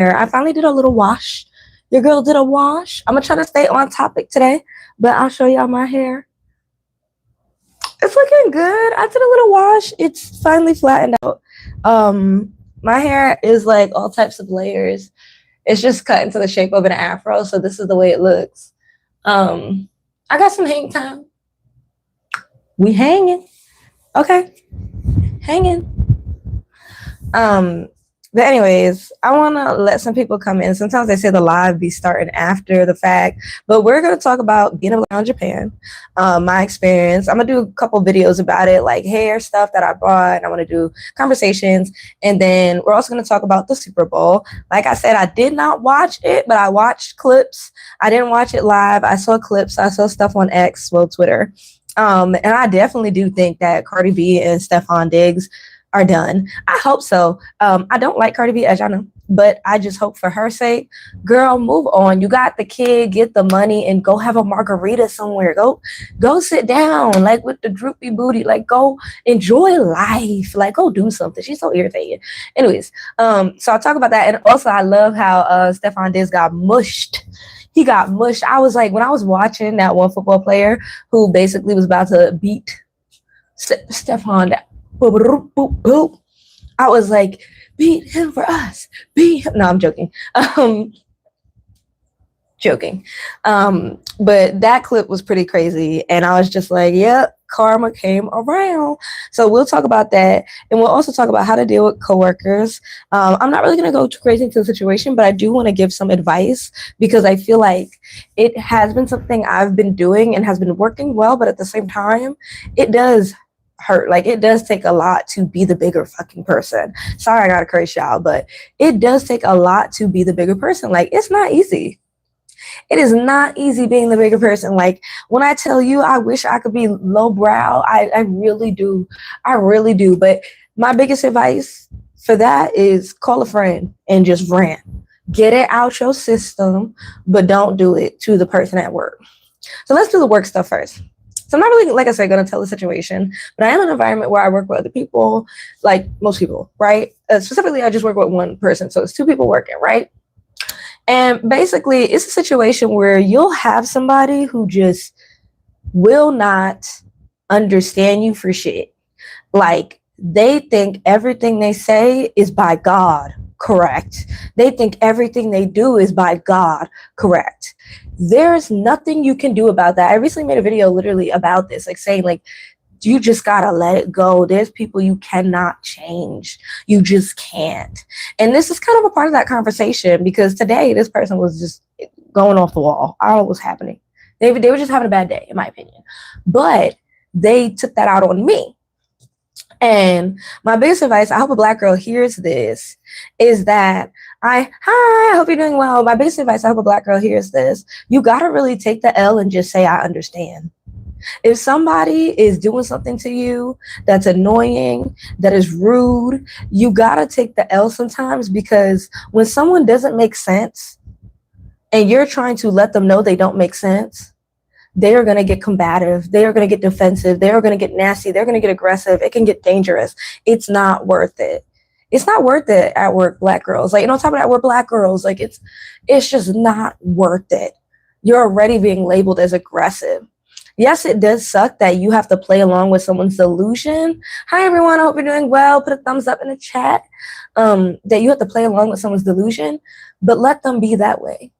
I finally did a little wash. Your girl did a wash. I'm gonna try to stay on topic today, but I'll show y'all my hair. It's looking good. I did a little wash. It's finally flattened out. My hair is like all types of layers. It's just cut into the shape of an afro, so this is the way it looks. I got some hang time. We hanging. Okay. Hanging. But anyways, I want to let some people come in. Sometimes they say the live be starting after the fact, but we're going to talk about being around Japan, my experience. I'm going to do a couple videos about it, like hair stuff that I bought. I want to do conversations. And then we're also going to talk about the Super Bowl. Like I said, I did not watch it, but I watched clips. I didn't watch it live. I saw clips. I saw stuff on X, well, Twitter. And I definitely do think that Cardi B and Stefon Diggs are done. I hope so. I don't like Cardi B, as y'all know, but I just hope for her sake, girl, move on. You got the kid, get the money, and go have a margarita somewhere. Go sit down, like with the droopy booty. Like, go enjoy life. Like, go do something. She's so irritating. Anyways, so I'll talk about that. And also, I love how Stefon Diggs got mushed. He got mushed. I was like, when I was watching that one football player who basically was about to beat Stefon, I was like, beat him for us. Beat him. No, I'm joking. Joking. But that clip was pretty crazy. And I was just like, yep, karma came around. So we'll talk about that. And we'll also talk about how to deal with coworkers. I'm not really going to go too crazy into the situation, but I do want to give some advice because I feel like it has been something I've been doing and has been working well. But at the same time, it does hurt. Like, it does take a lot to be the bigger fucking person. Sorry, I gotta curse y'all, but it does take a lot to be the bigger person. Like, it's not easy. It is not easy being the bigger person. Like, when I tell you I wish I could be lowbrow, I really do. I really do. But my biggest advice for that is call a friend and just rant. Get it out your system, but don't do it to the person at work. So let's do the work stuff first. So I'm not really, like I said, going to tell the situation, but I am in an environment where I work with other people, like most people, right? Specifically, I just work with one person. So it's two people working, right? And basically, it's a situation where you'll have somebody who just will not understand you for shit. Like, they think everything they say is by God correct. They think everything they do is by God correct. There's nothing you can do about that. I recently made a video literally about this, like saying, like, you just gotta let it go. There's people you cannot change. You just can't. And this is kind of a part of that conversation because today this person was just going off the wall. I don't know what's happening. They were just having a bad day, in my opinion. But they took that out on me. And my biggest advice, I hope a Black girl hears this, is that I hope you're doing well. My biggest advice, I hope a Black girl hears this. You got to really take the L and just say, I understand. If somebody is doing something to you that's annoying, that is rude, you got to take the L sometimes, because when someone doesn't make sense and you're trying to let them know they don't make sense, they are going to get combative. They are going to get defensive. They are going to get nasty. They're going to get aggressive. It can get dangerous. It's not worth it. It's not worth it at work, Black girls. Like, you know, talking about we're Black girls. Like, it's just not worth it. You're already being labeled as aggressive. Yes, it does suck that you have to play along with someone's delusion. Hi, everyone. I hope you're doing well. Put a thumbs up in the chat. That you have to play along with someone's delusion, but let them be that way.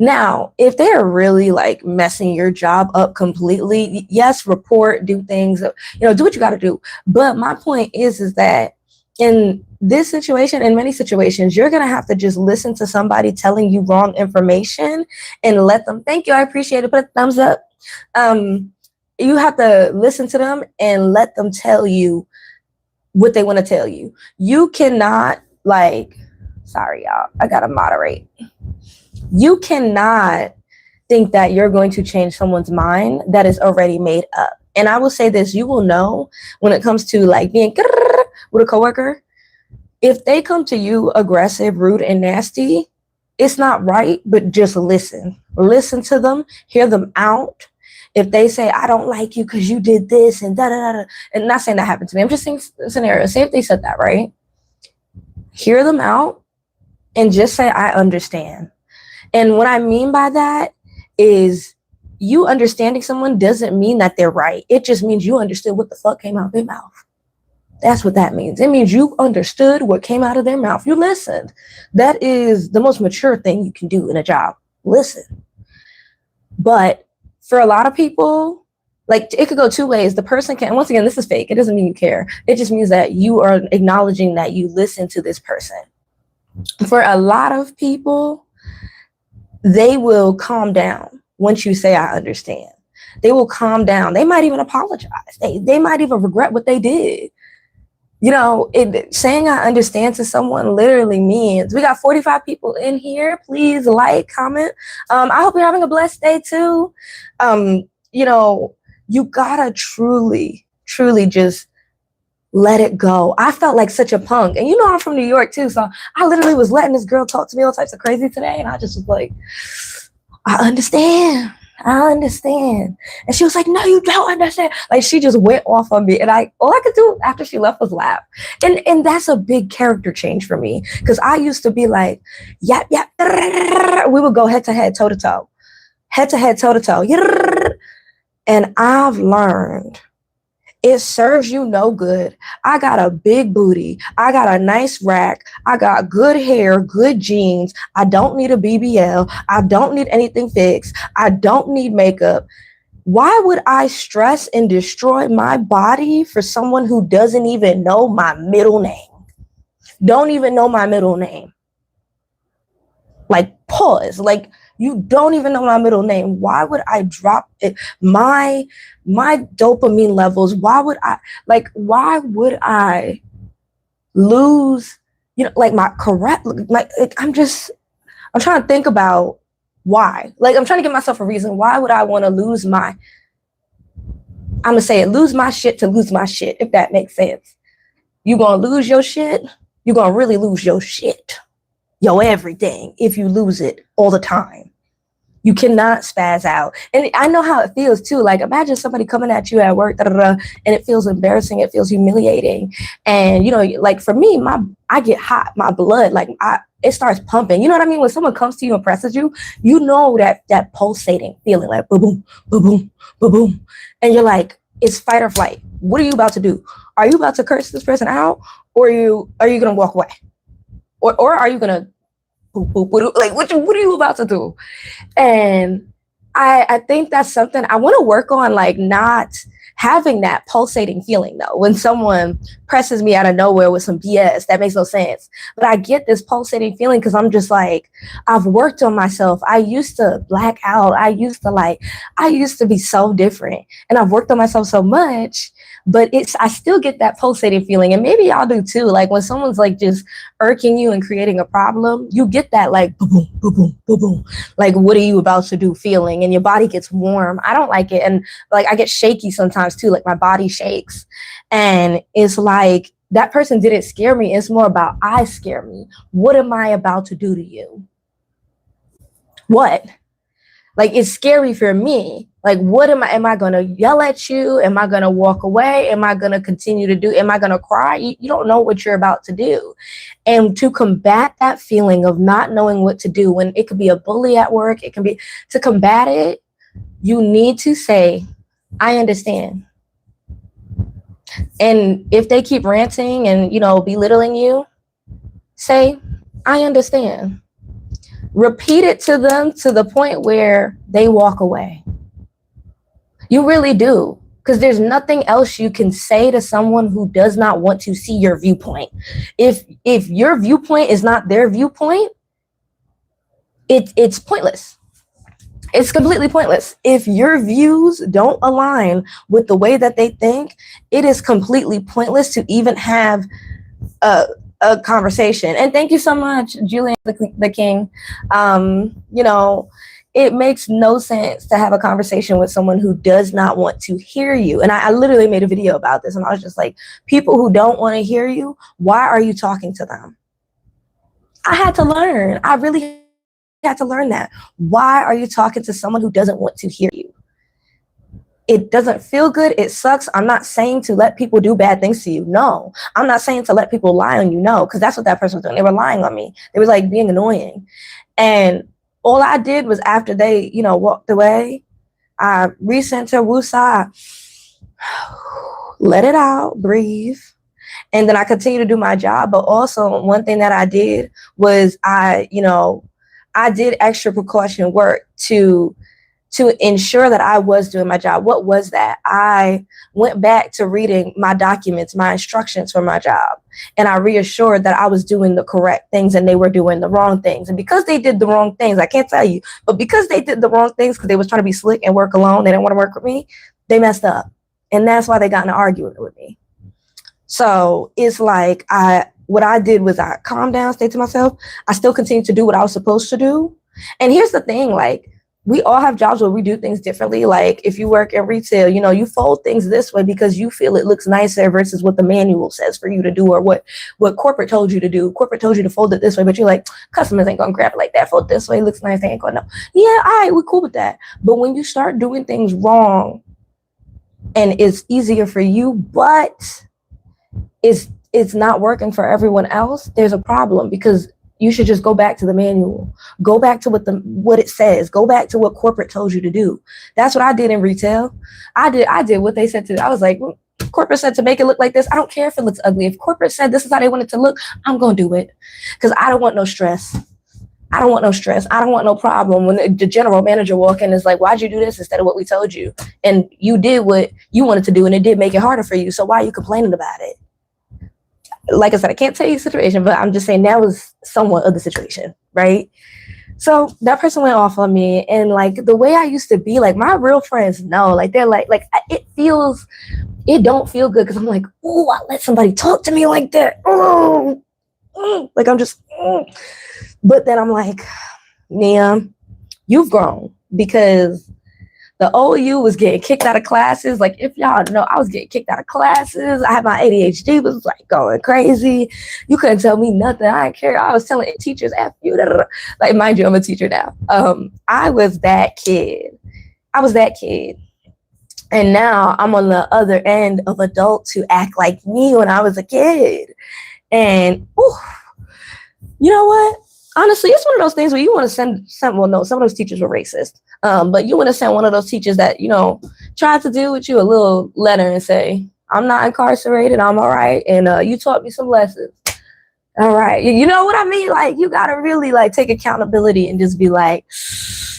Now, if they're really like messing your job up completely, yes, report, do things, you know, do what you got to do. But my point is that in this situation, in many situations, you're going to have to just listen to somebody telling you wrong information and let them. Thank you. I appreciate it. Put a thumbs up. You have to listen to them and let them tell you what they want to tell you. You cannot, like, sorry, y'all, I got to moderate. You cannot think that you're going to change someone's mind that is already made up. And I will say this, you will know when it comes to like being with a coworker, if they come to you aggressive, rude, and nasty, it's not right, but just listen. Listen to them, hear them out. If they say, I don't like you because you did this and da-da-da-da, and not saying that happened to me, I'm just saying scenario. Say if they said that, right? Hear them out and just say, I understand. And what I mean by that is you understanding someone doesn't mean that they're right. It just means you understood what the fuck came out of their mouth. That's what that means. It means you understood what came out of their mouth. You listened. That is the most mature thing you can do in a job. Listen. But for a lot of people, like, it could go two ways. The person can, and once again, this is fake. It doesn't mean you care. It just means that you are acknowledging that you listen to this person. For a lot of people, they will calm down once you say, I understand. They will calm down. They might even apologize. They might even regret what they did. You know, saying I understand to someone literally means, we got 45 people in here. Please like, comment. I hope you're having a blessed day too. You know, you gotta truly just let it go. I felt like such a punk. And you know, I'm from New York too. So I literally was letting this girl talk to me all types of crazy today. And I just was like, I understand. And she was like, no, you don't understand. Like, she just went off on me. And all I could do after she left was laugh. And that's a big character change for me. Because I used to be like, yap. We would go head to head, toe to toe. And I've learned it serves you no good. I got a big booty. I got a nice rack. I got good hair, good jeans. I don't need a BBL. I don't need anything fixed. I don't need makeup. Why would I stress and destroy my body for someone who doesn't even know my middle name? Don't even know my middle name. Like, pause. Like, you don't even know my middle name. Why would I drop it? My dopamine levels? Why would I lose, like my correct, like, I'm trying to think about why. Like, I'm trying to give myself a reason. Why would I want to lose my shit to lose my shit, if that makes sense. You're going to lose your shit. You're going to really lose your shit. Your everything if you lose it all the time. You cannot spaz out. And I know how it feels too. Like, imagine somebody coming at you at work, and it feels embarrassing. It feels humiliating. And, like, for me, I get hot. My blood, like, it starts pumping. You know what I mean? When someone comes to you and presses you, you know that pulsating feeling, like boom, boom, boom, boom, boom. And you're like, it's fight or flight. What are you about to do? Are you about to curse this person out? Or are you going to walk away? Or are you gonna like what are you about to do? And I think that's something I want to work on, like not having that pulsating feeling though. When someone presses me out of nowhere with some BS that makes no sense, but I get this pulsating feeling because I'm just like, I've worked on myself. I used to black out. I used to be so different, and I've worked on myself so much. But I still get that pulsating feeling, and maybe y'all do too. Like, when someone's like just irking you and creating a problem, you get that like boom, boom, boom, boom, boom, boom. Like, what are you about to do feeling? And your body gets warm. I don't like it. And like, I get shaky sometimes too. Like, my body shakes, and it's like, that person didn't scare me. It's more about, I scare me. What am I about to do to you? What? Like, it's scary for me. Like, what am I going to yell at you? Am I going to walk away? Am I going to continue to do? Am I going to cry? You don't know what you're about to do. And to combat that feeling of not knowing what to do, when it could be a bully at work, to combat it, you need to say, I understand. And if they keep ranting and, belittling you, say, I understand. Repeat it to them to the point where they walk away. You really do, because there's nothing else you can say to someone who does not want to see your viewpoint. If your viewpoint is not their viewpoint, it's pointless. It's completely pointless. If your views don't align with the way that they think, it is completely pointless to even have a conversation. And thank you so much, Julian the King. It makes no sense to have a conversation with someone who does not want to hear you. And I literally made a video about this, and I was just like, people who don't want to hear you, why are you talking to them? I had to learn. I really had to learn that. Why are you talking to someone who doesn't want to hear you? it doesn't feel good. It sucks. I'm not saying to let people do bad things to you. No. I'm not saying to let people lie on you. No, because that's what that person was doing. They were lying on me. They was like being annoying. And all I did was after they, walked away, I resent her woosah, let it out, breathe. And then I continue to do my job. But also one thing that I did was I did extra precaution work to ensure that I was doing my job. What was that? I went back to reading my documents, my instructions for my job, and I reassured that I was doing the correct things and they were doing the wrong things. And because they did the wrong things, I can't tell you, but because they did the wrong things because they was trying to be slick and work alone, they didn't want to work with me, they messed up. And that's why they got in an argument with me. So it's like what I did was I calmed down, stayed to myself. I still continued to do what I was supposed to do. And here's the thing, like, we all have jobs where we do things differently. Like if you work in retail, you fold things this way because you feel it looks nicer versus what the manual says for you to do, or what corporate told you to do. Corporate told you to fold it this way, but you're like, customers ain't gonna grab it like that. Fold it this way, it looks nice. They ain't gonna know. Yeah, all right, we're cool with that. But when you start doing things wrong and it's easier for you, but it's not working for everyone else, there's a problem, because you should just go back to the manual. Go back to what it says. Go back to what corporate told you to do. That's what I did in retail. I did what they said to. I was like, corporate said to make it look like this. I don't care if it looks ugly. If corporate said this is how they want it to look, I'm going to do it, because I don't want no stress. I don't want no stress. I don't want no problem when the general manager walk in and is like, why'd you do this instead of what we told you? And you did what you wanted to do, and it did make it harder for you. So why are you complaining about it? Like I said, I can't tell you the situation, but I'm just saying that was somewhat of the situation, right? So that person went off on me, and like the way I used to be, like my real friends know, like they're like it don't feel good, because I'm like, oh, I let somebody talk to me like that. Oh, like I'm just, but then I'm like, Nia, you've grown, because the old you was getting kicked out of classes. Like, if y'all know, I was getting kicked out of classes. I had my ADHD was like going crazy. You couldn't tell me nothing. I didn't care. I was telling teachers, F you. Like, mind you, I'm a teacher now. I was that kid. And now I'm on the other end of adults who act like me when I was a kid. And, you know what? Honestly, it's one of those things where you want to send well, no, some of those teachers were racist. But you want to send one of those teachers that, tried to deal with you a little letter and say, I'm not incarcerated, I'm all right. And you taught me some lessons. All right. You know what I mean? Like, you got to really like take accountability and just be like,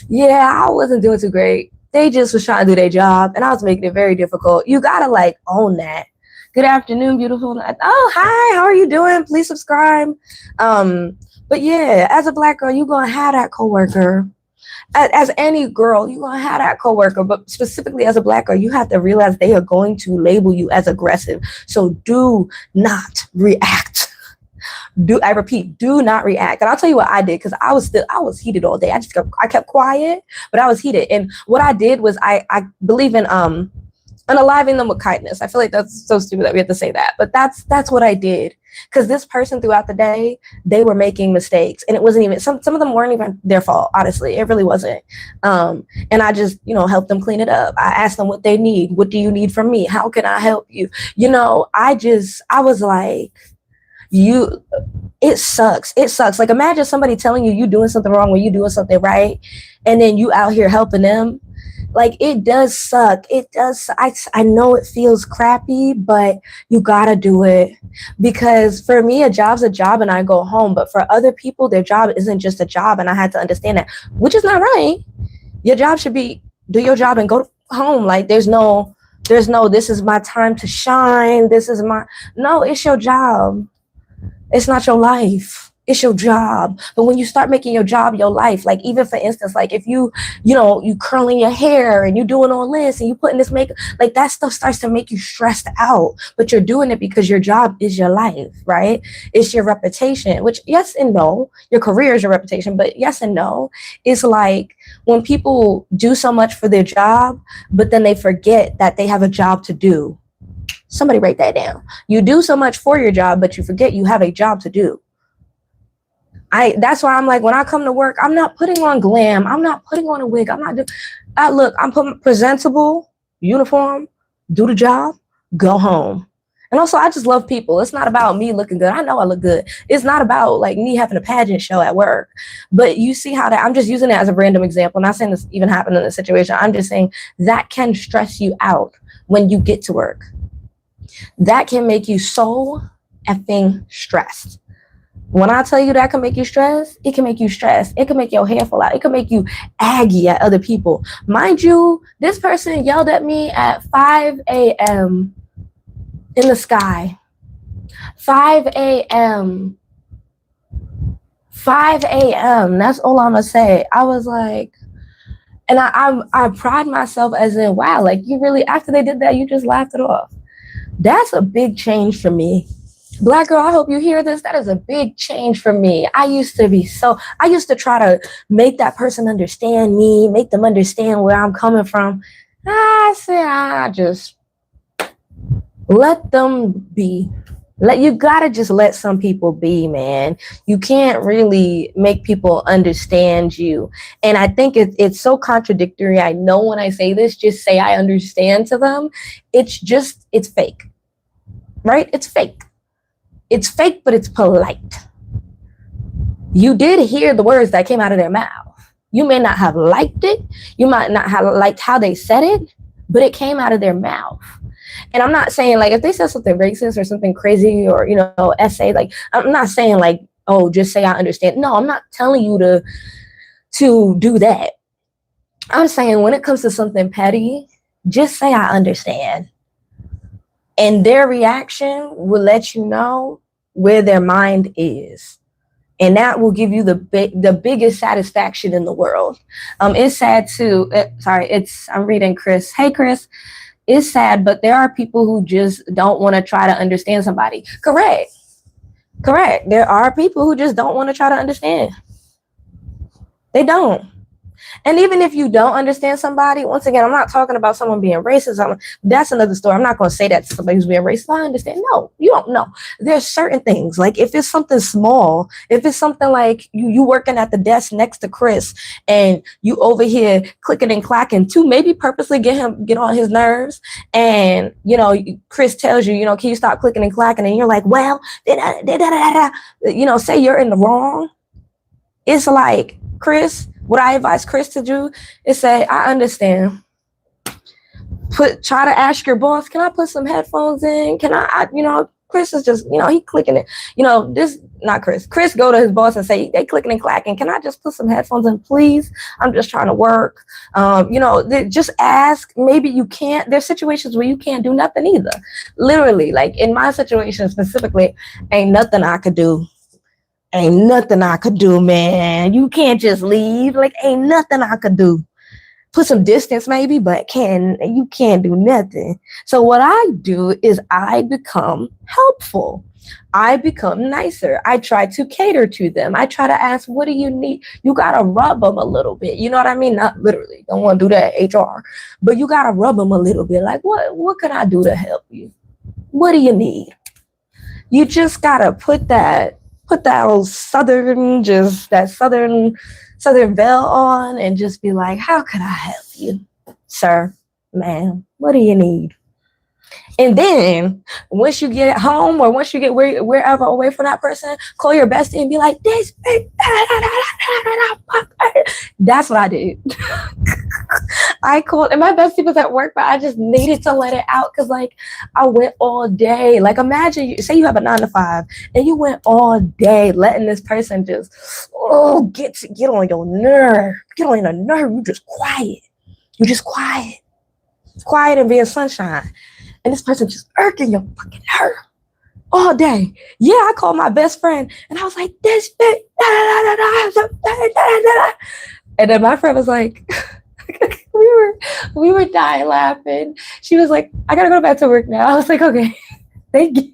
yeah, I wasn't doing too great. They just was trying to do their job, and I was making it very difficult. You got to like own that. Good afternoon, beautiful. Oh, hi, how are you doing? Please subscribe. But yeah, as a Black girl, you're going to have that coworker. As any girl, you're going to have that coworker. But specifically as a Black girl, you have to realize they are going to label you as aggressive. So do not react. I repeat, do not react. And I'll tell you what I did, because I was heated all day. I kept quiet, but I was heated. And what I did was I believe in unaliving them with kindness. I feel like that's so stupid that we have to say that, but that's what I did. Because this person throughout the day, they were making mistakes, and it wasn't even, some of them weren't even their fault. Honestly, it really wasn't. And I just, helped them clean it up. I asked them what they need. What do you need from me? How can I help you? I was like, it sucks. It sucks. Like, imagine somebody telling you doing something wrong when you doing something right, and then you out here helping them. Like, it does suck. It does. I know it feels crappy, but you gotta do it, because for me, a job's a job and I go home. But for other people, their job isn't just a job, and I had to understand that, which is not right. Your job should be do your job and go home. Like, there's no this is my time to shine. No, it's your job. It's not your life. It's your job. But when you start making your job your life, like, even for instance, like if you curling your hair and you doing all this and you putting this makeup, like that stuff starts to make you stressed out, but you're doing it because your job is your life, right? It's your reputation, which yes and no, your career is your reputation, but yes and no. It's like when people do so much for their job, but then they forget that they have a job to do. Somebody write that down. You do so much for your job, but you forget you have a job to do. That's why I'm like, when I come to work, I'm not putting on glam. I'm not putting on a wig. I'm presentable. uniform, do the job, go home. And also, I just love people. It's not about me looking good. I know I look good. It's not about like me having a pageant show at work. But you see how that, I'm just using it as a random example. I'm not saying this even happened in this situation. I'm just saying that can stress you out when you get to work. That can make you so effing stressed. When I tell you that can make you stressed, it can make you stressed. It can make your hair fall out. It can make you aggy at other people. Mind you, this person yelled at me at 5 a.m. in the sky. 5 a.m. 5 a.m. That's all I'm gonna say. I was like, and I pride myself as in, wow, like you really, after they did that, you just laughed it off. That's a big change for me. Black girl, I hope you hear this. That is a big change for me. I used to try to make that person understand me, make them understand where I'm coming from. I just let them be. You gotta just let some people be, man. You can't really make people understand you. And I think it's so contradictory. I know when I say this, just say I understand to them. It's fake, right? It's fake. It's fake, but it's polite. You did hear the words that came out of their mouth. You may not have liked it. You might not have liked how they said it, but it came out of their mouth. And I'm not saying like if they said something racist or something crazy or, essay, like I'm not saying like, oh, just say I understand. No, I'm not telling you to do that. I'm saying when it comes to something petty, just say I understand. And their reaction will let you know where their mind is. And that will give you the biggest satisfaction in the world. It's sad too. I'm reading Chris. Hey, Chris. It's sad, but there are people who just don't want to try to understand somebody. Correct. There are people who just don't want to try to understand. They don't. And even if you don't understand somebody, once again, I'm not talking about someone being racist. That's another story. I'm not going to say that to somebody who's being racist. I understand. No, you don't know. There's certain things. Like if it's something small, if it's something like you working at the desk next to Chris and you over here clicking and clacking to maybe purposely get on his nerves. And, Chris tells you, can you stop clicking and clacking? And you're like, well, say you're in the wrong. It's like, Chris, what I advise Chris to do is say, I understand. Try to ask your boss, can I put some headphones in? Can I Chris is just, he clicking it. Not Chris. Chris go to his boss and say, they clicking and clacking. Can I just put some headphones in, please? I'm just trying to work. Just ask. Maybe you can't. There's situations where you can't do nothing either. Literally, like in my situation specifically, ain't nothing I could do. Ain't nothing I could do, man. You can't just leave. Like, ain't nothing I could do. Put some distance maybe, but you can't do nothing. So what I do is I become helpful. I become nicer. I try to cater to them. I try to ask, what do you need? You got to rub them a little bit. You know what I mean? Not literally. Don't want to do that, HR. But you got to rub them a little bit. Like, what can I do to help you? What do you need? You just got to put that old southern veil on and just be like, how can I help you, sir, ma'am? What do you need? And then once you get home or once you get wherever away from that person, call your bestie and be like, this. That's what I did. I called, and my bestie was at work, but I just needed to let it out because, like, I went all day. Like, imagine, say you have a 9 to 5, and you went all day letting this person just, get on your nerve. Get on your nerve. You just quiet. Quiet and be in sunshine. And this person just irking your fucking nerve all day. Yeah, I called my best friend, and I was like, this bitch. And then my friend was like, we were dying laughing. She was like, I gotta go back to work now. I was like, okay, thank you.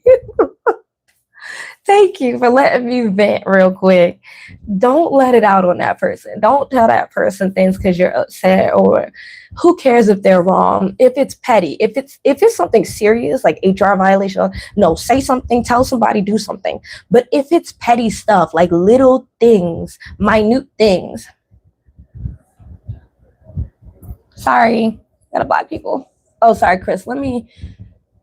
Thank you for letting me vent real quick. Don't let it out on that person. Don't tell that person things because you're upset, or who cares if they're wrong. If it's petty, if it's something serious like HR violation, no, say something, tell somebody, do something. But if it's petty stuff like little things, minute things, sorry, gotta block people. Oh, sorry, Chris. Let me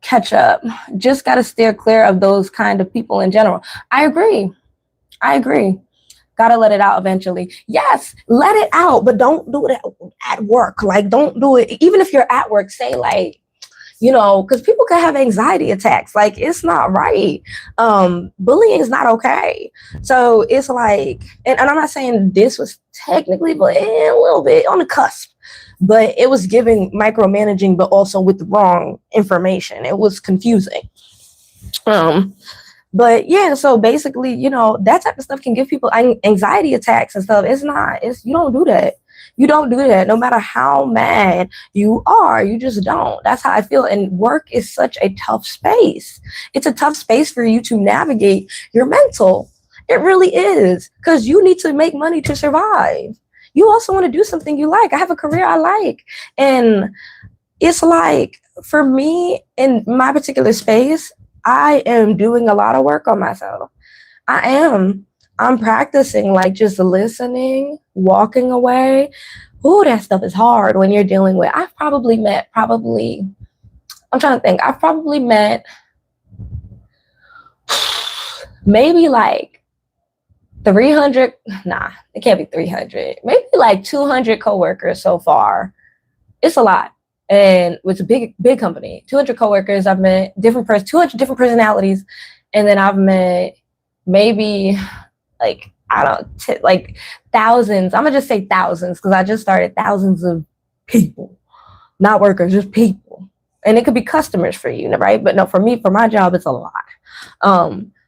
catch up. Just got to steer clear of those kind of people in general. I agree. I agree. Gotta let it out eventually. Yes, let it out, but don't do it at work. Like, don't do it. Even if you're at work, say like, because people can have anxiety attacks. Like, it's not right. Bullying is not okay. So it's like, and I'm not saying this was technically, but a little bit on the cusp. But it was giving micromanaging, but also with the wrong information. It was confusing. Um, but yeah, so basically, that type of stuff can give people anxiety attacks and stuff. You don't do that. You don't do that no matter how mad you are. You just don't. That's how I feel. And work is such a tough space. It's a tough space for you to navigate your mental. It really is, because you need to make money to survive. You also want to do something you like. I have a career I like. And it's like, for me, in my particular space, I am doing a lot of work on myself. I am. I'm practicing, like, just listening, walking away. Ooh, that stuff is hard when you're dealing with. I'm trying to think. I've probably met maybe like 300. Nah, it can't be 300. Maybe like 200 coworkers so far. It's a lot. And it's a big company. 200 coworkers. I've met 200 different personalities. And then I've met maybe like, I don't like thousands. I'm gonna just say thousands, because I just started thousands of people, not workers, just people. And it could be customers for you, right? But no, for me, for my job, it's a lot.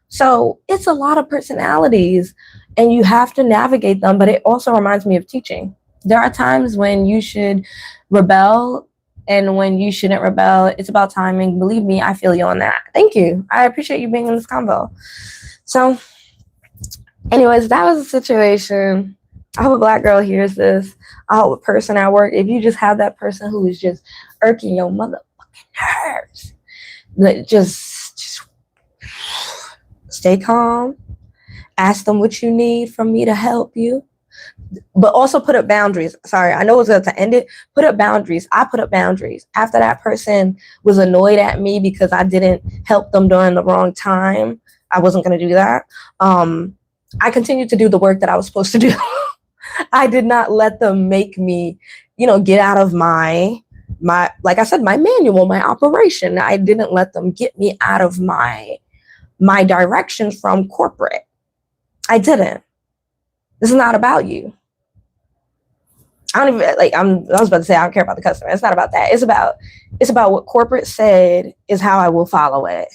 So it's a lot of personalities, and you have to navigate them. But it also reminds me of teaching. There are times when you should rebel and when you shouldn't rebel. It's about timing. Believe me, I feel you on that. Thank you. I appreciate you being in this convo. So anyways, that was a situation. I hope a Black girl hears this. I hope a person at work, if you just have that person who is just irking your motherfucking nerves, just stay calm. Ask them what you need from me to help you. But also put up boundaries. Sorry, I know it's going to end it. Put up boundaries. I put up boundaries. After that person was annoyed at me because I didn't help them during the wrong time, I wasn't going to do that. I continued to do the work that I was supposed to do. I did not let them make me, get out of my, like I said, my manual, my operation. I didn't let them get me out of my directions from corporate. I didn't. This is not about you. I don't even I was about to say I don't care about the customer. It's not about that. It's about what corporate said is how I will follow it.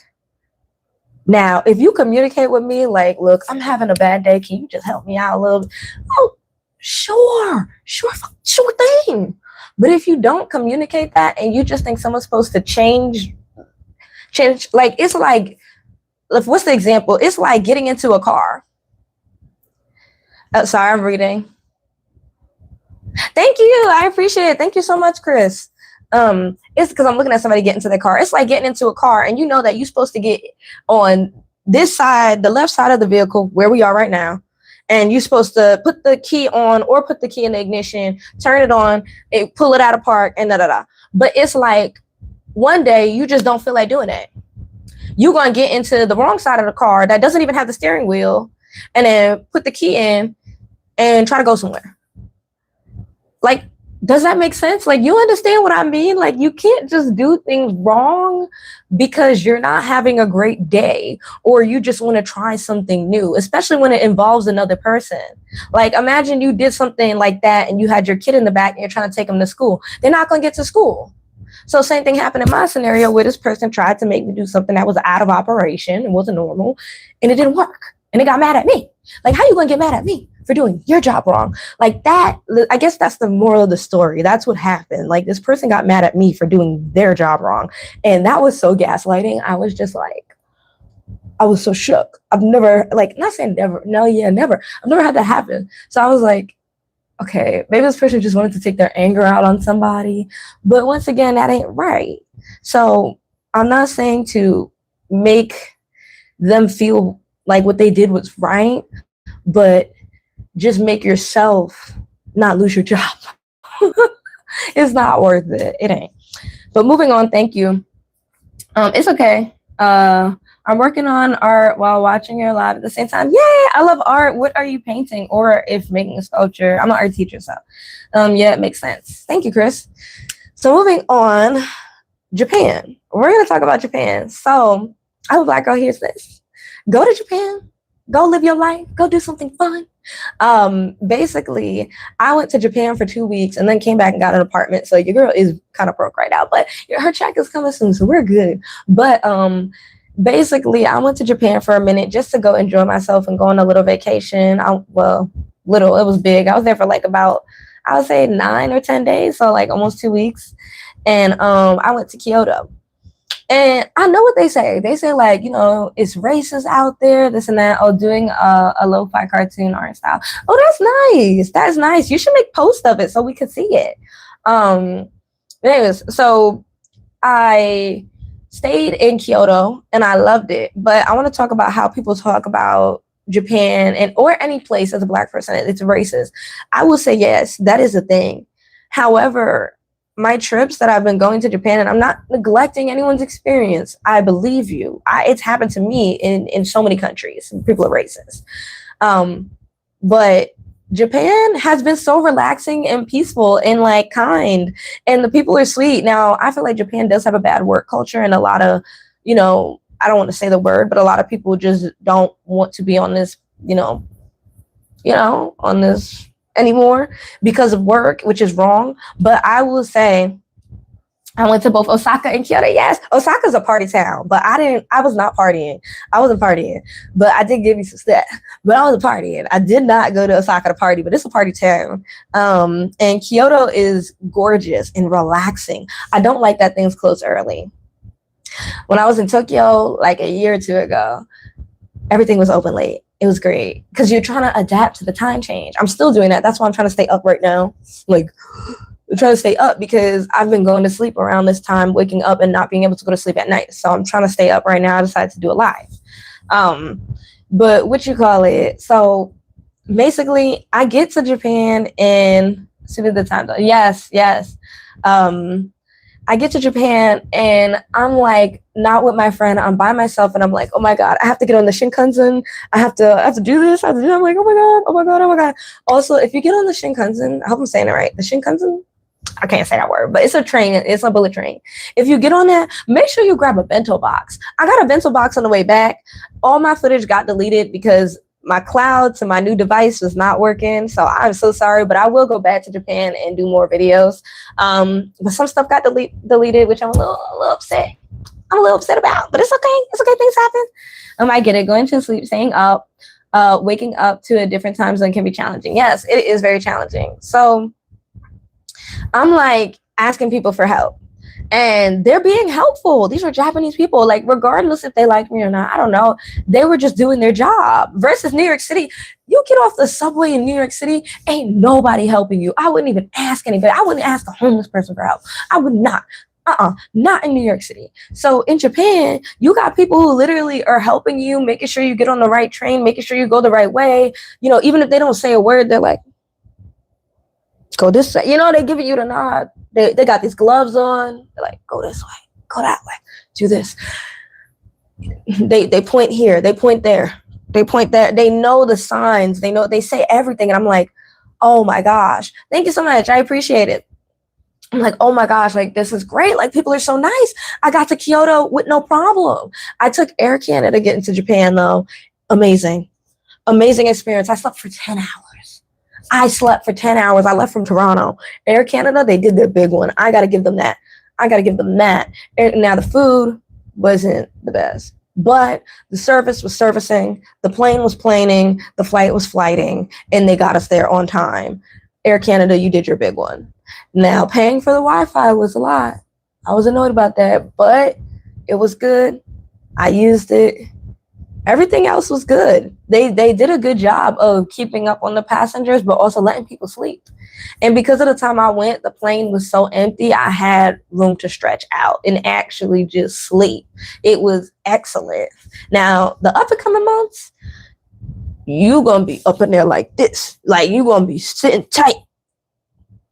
Now, if you communicate with me like, look, I'm having a bad day, can you just help me out a little bit? Oh, sure thing. But if you don't communicate that and you just think someone's supposed to change, like, it's like, what's the example? It's like getting into a car. Sorry, I'm reading. Thank you. I appreciate it. Thank you so much, Chris. It's because I'm looking at somebody get into the car. It's like getting into a car and you know that you're supposed to get on this side, the left side of the vehicle where we are right now. And you're supposed to put the key on or put the key in the ignition, turn it on, pull it out of park, and da-da-da. But it's like one day you just don't feel like doing it. You're going to get into the wrong side of the car that doesn't even have the steering wheel and then put the key in and try to go somewhere. Like, does that make sense? Like, you understand what I mean? Like, you can't just do things wrong because you're not having a great day or you just want to try something new, especially when it involves another person. Like, imagine you did something like that and you had your kid in the back and you're trying to take them to school. They're not going to get to school. So same thing happened in my scenario where this person tried to make me do something that was out of operation and wasn't normal, and it didn't work. And they got mad at me. Like, how you going to get mad at me for doing your job wrong? Like that, I guess that's the moral of the story. That's what happened. Like, this person got mad at me for doing their job wrong. And that was so gaslighting. I was just like, I was so shook. I've never, like, not saying never. No, yeah, never. I've never had that happen. So I was like, okay, maybe this person just wanted to take their anger out on somebody. But once again, that ain't right. So I'm not saying to make them feel like what they did was right, but just make yourself not lose your job. It's not worth it. It ain't. But moving on, thank you. It's okay. I'm working on art while watching your live at the same time. Yay! I love art. What are you painting? Or if making a sculpture? I'm an art teacher, so yeah, it makes sense. Thank you, Chris. So moving on, Japan. We're gonna talk about Japan. So I have a Black girl. Here's this: go to Japan. Go live your life. Go do something fun. Basically, I went to Japan for 2 weeks and then came back and got an apartment. So your girl is kind of broke right now, but her check is coming soon, so we're good. But basically, I went to Japan for a minute just to go enjoy myself and go on a little vacation. Little, it was big. I was there for like about, I would say 9 or 10 days, so like almost 2 weeks. And I went to Kyoto. And I know what they say. They say, like, you know, it's racist out there, this and that. Oh, doing a lo-fi cartoon art style. Oh, that's nice. That's nice. You should make posts of it so we could see it. Anyways, so I stayed in Kyoto and I loved it. But I want to talk about how people talk about Japan and or any place as a Black person. It's racist. I will say, yes, that is a thing. However, my trips that I've been going to Japan, and I'm not neglecting anyone's experience. I believe you. It's happened to me in so many countries. People are racist. But Japan has been so relaxing and peaceful and like kind, and the people are sweet. Now, I feel like Japan does have a bad work culture and a lot of, you know, I don't want to say the word, but a lot of people just don't want to be on this, on this anymore because of work, which is wrong. But I will say I went to both Osaka and Kyoto. Yes, Osaka's a party town, but I was not partying. I wasn't partying, but I did give you some stuff. But I wasn't partying. I did not go to Osaka to party, but it's a party town. And Kyoto is gorgeous and relaxing. I don't like that things close early. When I was in Tokyo like a year or two ago, everything was open late. It was great because you're trying to adapt to the time change. I'm still doing that. That's why I'm trying to stay up right now. Like, I'm trying to stay up because I've been going to sleep around this time, waking up and not being able to go to sleep at night. So I'm trying to stay up right now. I decided to do it live. But what you call it? So basically, I get to Japan and see the time though. Yes. I get to Japan and I'm like not with my friend. I'm by myself and I'm like, oh my God, I have to get on the Shinkansen. I have to do this. I have to do that. I'm like, oh my God. Also, if you get on the Shinkansen, I hope I'm saying it right. The Shinkansen, I can't say that word, but it's a train. It's a bullet train. If you get on that, make sure you grab a bento box. I got a bento box on the way back. All my footage got deleted because my cloud to my new device was not working. So I'm so sorry, but I will go back to Japan and do more videos. But some stuff got deleted, which I'm a little upset. I'm a little upset about, but it's okay. It's okay. Things happen. I get it. Going to sleep, staying up, waking up to a different time zone can be challenging. Yes, it is very challenging. So I'm like asking people for help. And they're being helpful. These are Japanese people. Like, regardless if they like me or not, I don't know. They were just doing their job. Versus New York City, you get off the subway in New York City, ain't nobody helping you. I wouldn't even ask anybody. I wouldn't ask a homeless person for help. I would not. Not in New York City. So in Japan, you got people who literally are helping you, making sure you get on the right train, making sure you go the right way. You know, even if they don't say a word, they're like, go this way. You know, they giving you the nod. They got these gloves on. They're like, go this way, go that way, do this. They point here, they point there, they point there. They know the signs. They know, they say everything. And I'm like, oh my gosh, thank you so much. I appreciate it. I'm like, oh my gosh, like, this is great. Like, people are so nice. I got to Kyoto with no problem. I took Air Canada getting to Japan, though. Amazing experience. I slept for 10 hours. I left from Toronto. Air Canada, they did their big one. I got to give them that. Now, the food wasn't the best, but the service was servicing. The plane was planing. The flight was flighting. And they got us there on time. Air Canada, you did your big one. Now, paying for the Wi-Fi was a lot. I was annoyed about that, but it was good. I used it. Everything else was good. They did a good job of keeping up on the passengers, but also letting people sleep. And because of the time I went, the plane was so empty, I had room to stretch out and actually just sleep. It was excellent. Now, the up and coming months, you gonna be up in there like this. Like, you gonna be sitting tight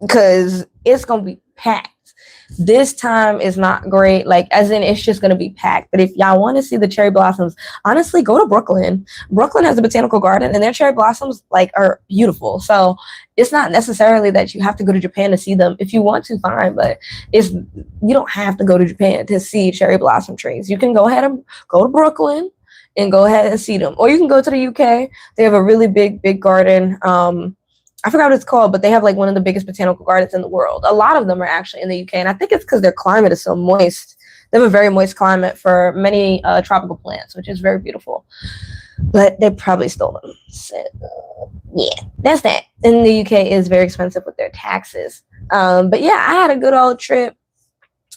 because it's gonna be packed. This time is not great, like as in it's just going to be packed. But if y'all want to see the cherry blossoms, honestly, go to Brooklyn. Brooklyn has a botanical garden and their cherry blossoms like are beautiful. So it's not necessarily that you have to go to Japan to see them. If you want to, fine, but it's you don't have to go to Japan to see cherry blossom trees. You can go ahead and go to Brooklyn and go ahead and see them, or you can go to the UK. They have a really big garden. I forgot what it's called, but they have like one of the biggest botanical gardens in the world. A lot of them are actually in the UK, and I think it's because their climate is so moist. They have a very moist climate for many tropical plants, which is very beautiful. But they probably stole them. So, yeah, that's that. And the UK is very expensive with their taxes. But yeah, I had a good old trip.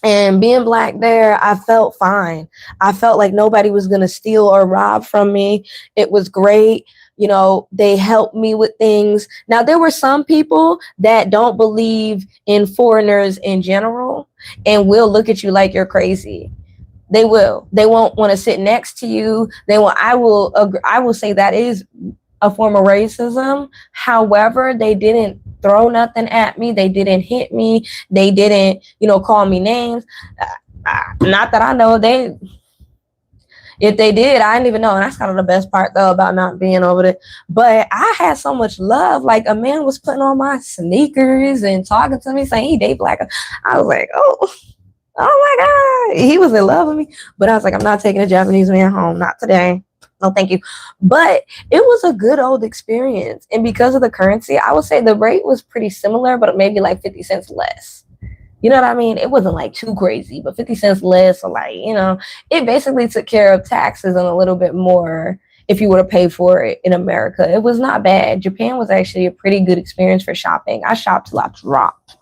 And being Black there, I felt fine. I felt like nobody was going to steal or rob from me. It was great. You know, they helped me with things. Now, there were some people that don't believe in foreigners in general and will look at you like you're crazy. They will. They won't want to sit next to you. I will say that is a form of racism. However, they didn't throw nothing at me. They didn't hit me. They didn't, call me names. Not that I know. If they did, I didn't even know. And that's kind of the best part, though, about not being over there. But I had so much love. Like, a man was putting on my sneakers and talking to me, saying he date Black. I was like, oh my God. He was in love with me. But I was like, I'm not taking a Japanese man home. Not today. No, thank you. But it was a good old experience. And because of the currency, I would say the rate was pretty similar, but maybe like 50 cents less. You know what I mean? It wasn't like too crazy, but 50 cents less, or like, it basically took care of taxes and a little bit more if you were to pay for it in America. It was not bad. Japan was actually a pretty good experience for shopping. I shopped till I dropped.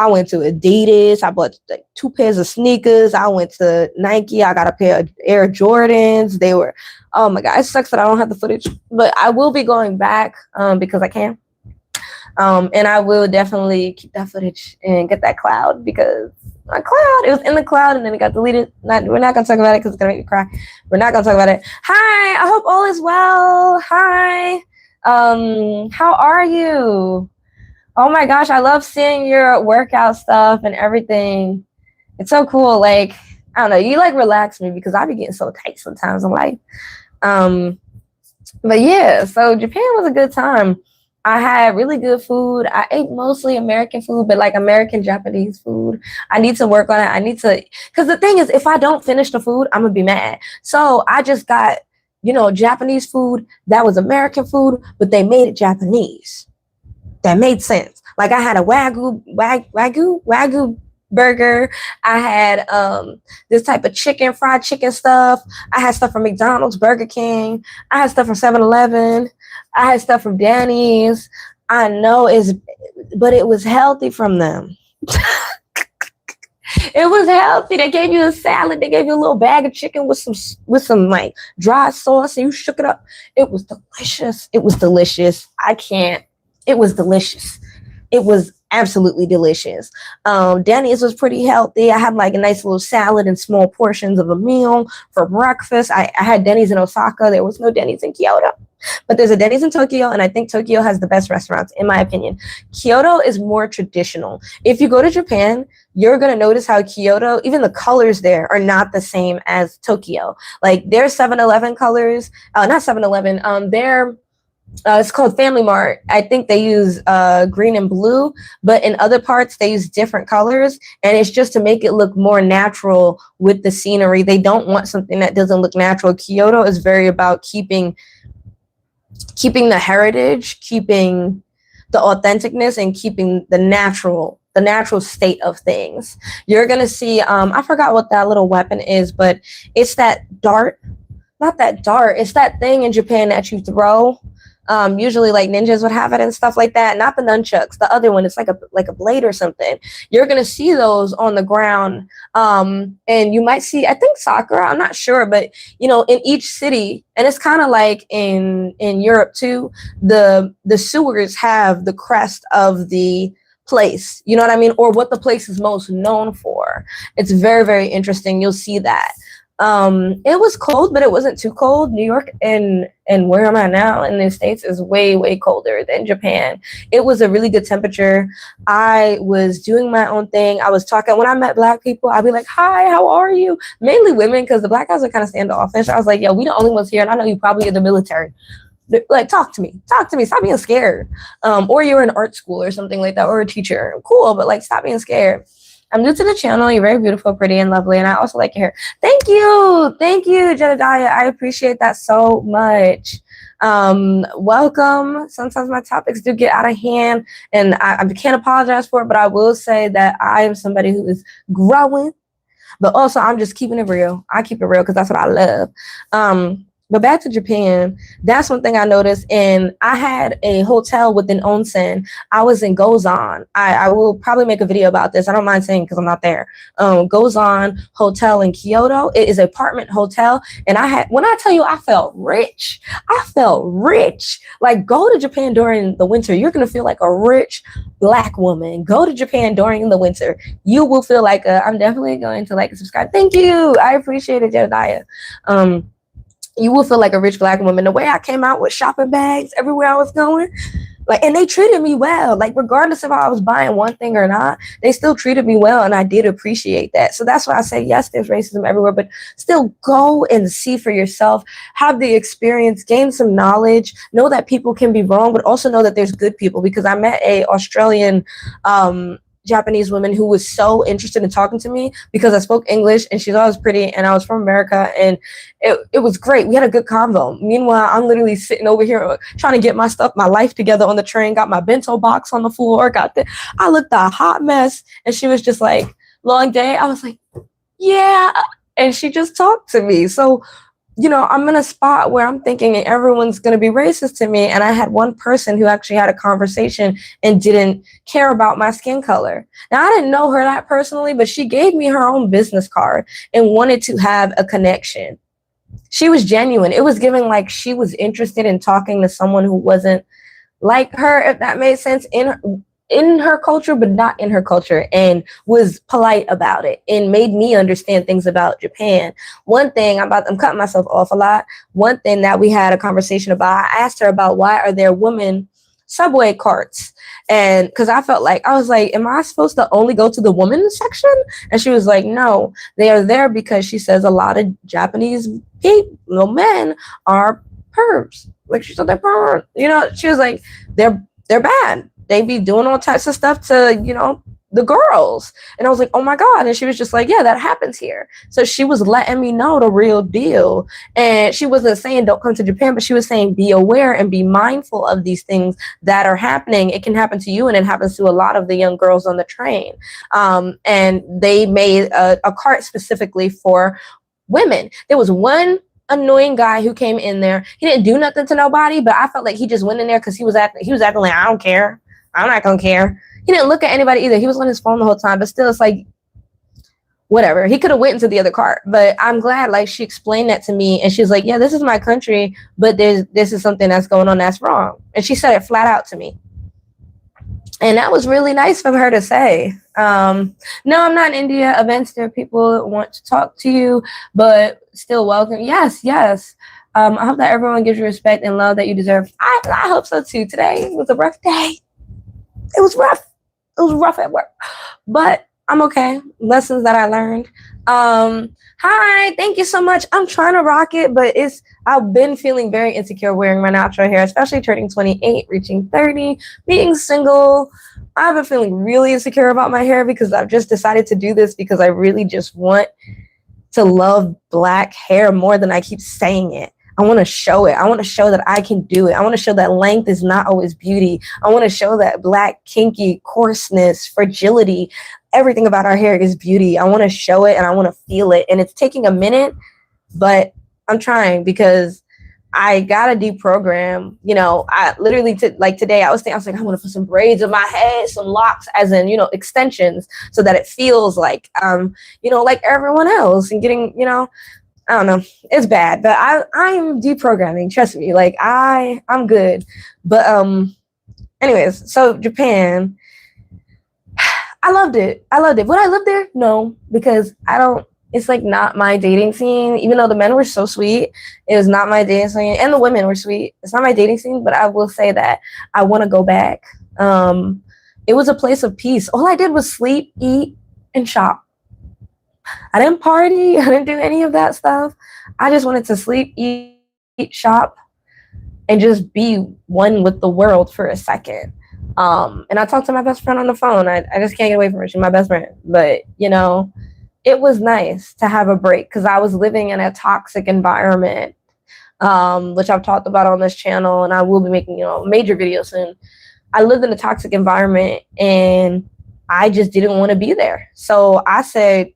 I went to Adidas. I bought like 2 pairs of sneakers. I went to Nike. I got a pair of Air Jordans. They were, oh my God, it sucks that I don't have the footage, but I will be going back because I can. And I will definitely keep that footage and get that cloud, because my cloud, it was in the cloud and then it got deleted. We're not going to talk about it because it's going to make me cry. We're not going to talk about it. Hi, I hope all is well. Hi. How are you? Oh my gosh, I love seeing your workout stuff and everything. It's so cool. Like, I don't know, you like relax me because I be getting so tight sometimes in life. But yeah, so Japan was a good time. I had really good food. I ate mostly American food, but like American Japanese food. I need to work on it. Because the thing is, if I don't finish the food, I'm going to be mad. So I just got, Japanese food that was American food, but they made it Japanese. That made sense. Like I had a wagyu burger. I had this type of fried chicken stuff. I had stuff from McDonald's, Burger King. I had stuff from 7-Eleven. I had stuff from Danny's. I know but it was healthy from them. It was healthy. They gave you a salad. They gave you a little bag of chicken with some like dry sauce, and you shook it up. It was delicious. It was delicious. It was delicious. It was absolutely delicious. Denny's was pretty healthy. I had like a nice little salad and small portions of a meal for breakfast. I had Denny's in Osaka. There was no Denny's in Kyoto, but there's a Denny's in Tokyo, and I think Tokyo has the best restaurants, in my opinion. Kyoto is more traditional. If you go to Japan, you're going to notice how Kyoto, even the colors there are not the same as Tokyo. Like their 7-Eleven colors, not 7-Eleven, it's called Family Mart. I think they use green and blue, but in other parts they use different colors, and it's just to make it look more natural with the scenery. They don't want something that doesn't look natural. Kyoto is very about keeping the heritage, keeping the authenticness, and keeping the natural state of things. You're gonna see, I forgot what that little weapon is, but it's that dart. Not that dart. It's that thing in Japan that you throw. Usually like ninjas would have it and stuff like that. Not the nunchucks. The other one, it's like a blade or something. You're going to see those on the ground. And you might see, I think Sakura, I'm not sure, but in each city, and it's kind of like in Europe too, the sewers have the crest of the place, you know what I mean? Or what the place is most known for. It's very, very interesting. You'll see that. It was cold, but it wasn't too cold. New York and where I'm at now in the States is way, way colder than Japan. It was a really good temperature. I was doing my own thing. I was talking when I met black people, I'd be like, hi, how are you? Mainly women, because the black guys are kind of standoffish. I was like, yo, we the only ones here, and I know you probably in the military. Like, talk to me, stop being scared. Or you're in art school or something like that, or a teacher. Cool, but like, stop being scared. I'm new to the channel. You're very beautiful, pretty, and lovely. And I also like your hair. Thank you. Thank you, Jedediah. I appreciate that so much. Welcome. Sometimes my topics do get out of hand, and I can't apologize for it, but I will say that I am somebody who is growing, but also I'm just keeping it real. I keep it real because that's what I love. But back to Japan, that's one thing I noticed. And I had a hotel with an onsen. I was in Gozan. I will probably make a video about this. I don't mind saying because I'm not there. Gozan Hotel in Kyoto. It is an apartment hotel. And when I tell you I felt rich, I felt rich. Like, go to Japan during the winter. You're going to feel like a rich black woman. Go to Japan during the winter. You will feel like I'm definitely going to like subscribe. Thank you. I appreciate it, Jedediah. You will feel like a rich black woman. The way I came out with shopping bags everywhere I was going, like, and they treated me well. Like, regardless if I was buying one thing or not, they still treated me well, and I did appreciate that. So that's why I say, yes, there's racism everywhere, but still go and see for yourself, have the experience, gain some knowledge, know that people can be wrong, but also know that there's good people. Because I met a Australian Japanese woman who was so interested in talking to me because I spoke English and she's always pretty and I was from America, and it was great. We had a good convo. Meanwhile, I'm literally sitting over here trying to get my life together on the train, got my bento box on the floor, I looked a hot mess, and she was just like, long day. I was like, yeah. And she just talked to me. So, you know, I'm in a spot where I'm thinking everyone's going to be racist to me. And I had one person who actually had a conversation and didn't care about my skin color. Now, I didn't know her that personally, but she gave me her own business card and wanted to have a connection. She was genuine. It was giving like she was interested in talking to someone who wasn't like her, if that made sense, in her culture, but not in her culture, and was polite about it and made me understand things about Japan. One thing, I'm cutting myself off a lot. One thing that we had a conversation about, I asked her about why are there women subway carts? And because I was like, am I supposed to only go to the women's section? And she was like, no, they are there because she says a lot of Japanese men are pervs. Like, she said, they're pervs. You know, she was like, they're bad. They be doing all types of stuff to, you know, the girls. And I was like, oh my God. And she was just like, yeah, that happens here. So she was letting me know the real deal. And she wasn't saying don't come to Japan, but she was saying be aware and be mindful of these things that are happening. It can happen to you, and it happens to a lot of the young girls on the train. And they made a cart specifically for women. There was one annoying guy who came in there. He didn't do nothing to nobody, but I felt like he just went in there because he was acting like, I don't care. I'm not gonna care. He didn't look at anybody either. He was on his phone the whole time, but still, it's like, whatever. He could have went into the other cart, but I'm glad like she explained that to me, and she's like, yeah, this is my country, but this is something that's going on that's wrong. And she said it flat out to me. And that was really nice of her to say. No, I'm not in India. Events, there are people that want to talk to you, but still welcome. Yes. I hope that everyone gives you respect and love that you deserve. I hope so too. Today was a rough day. It was rough. It was rough at work, but I'm okay. Lessons that I learned. Hi, thank you so much. I'm trying to rock it, but I've been feeling very insecure wearing my natural hair, especially turning 28, reaching 30, being single. I've been feeling really insecure about my hair because I've just decided to do this because I really just want to love black hair more than I keep saying it. I want to show it. I want to show that I can do it. I want to show that length is not always beauty. I want to show that black, kinky, coarseness, fragility, everything about our hair is beauty. I want to show it and I want to feel it. And it's taking a minute, but I'm trying because I got to deprogram. You know, I literally, like today, I was like, I want to put some braids in my head, some locks, as in, you know, extensions, so that it feels like, you know, like everyone else, and getting, you know, I don't know. It's bad, but I'm deprogramming. Trust me. Like I'm good. But anyways, so Japan, I loved it. Would I live there? No, because I don't it's like not my dating scene, even though the men were so sweet. It was not my dating scene, and the women were sweet. It's not my dating scene, but I will say that I want to go back. It was a place of peace. All I did was sleep, eat, and shop. I didn't party. I didn't do any of that stuff. I just wanted to sleep, eat, shop, and just be one with the world for a second. And I talked to my best friend on the phone. I just can't get away from her. She's my best friend. But, you know, it was nice to have a break because I was living in a toxic environment, which I've talked about on this channel, and I will be making, you know, a major video soon. I lived in a toxic environment and I just didn't want to be there. So I said,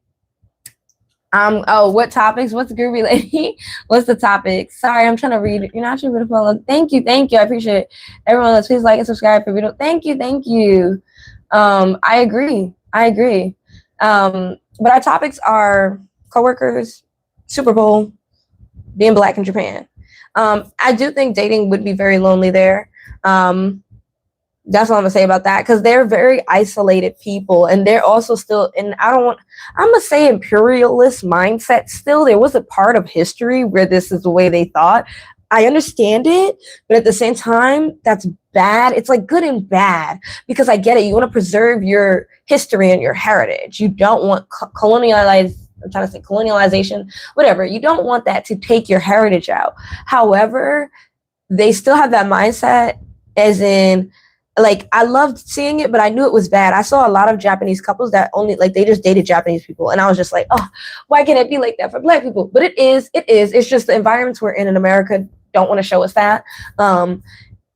oh, what topics? What's the groovy lady? What's the topic? Sorry, I'm trying to read it. You're not too beautiful. Thank you. I appreciate it. Everyone, let's please like and subscribe for video. Thank you. I agree. But our topics are coworkers, Super Bowl, being Black in Japan. I do think dating would be very lonely there. That's what I'm gonna say about that, because they're very isolated people, and they're also still in, I'm gonna say, imperialist mindset still. There was a part of history where this is the way they thought. I understand it, but at the same time, that's bad. It's like good and bad, because I get it. You want to preserve your history and your heritage. You don't want colonialization, whatever. You don't want that to take your heritage out. However, they still have that mindset, as in, like, I loved seeing it, but I knew it was bad. I saw a lot of Japanese couples that only, like, they just dated Japanese people. And I was just like, oh, why can't it be like that for Black people? But it is. It's just the environments we're in America don't want to show us that.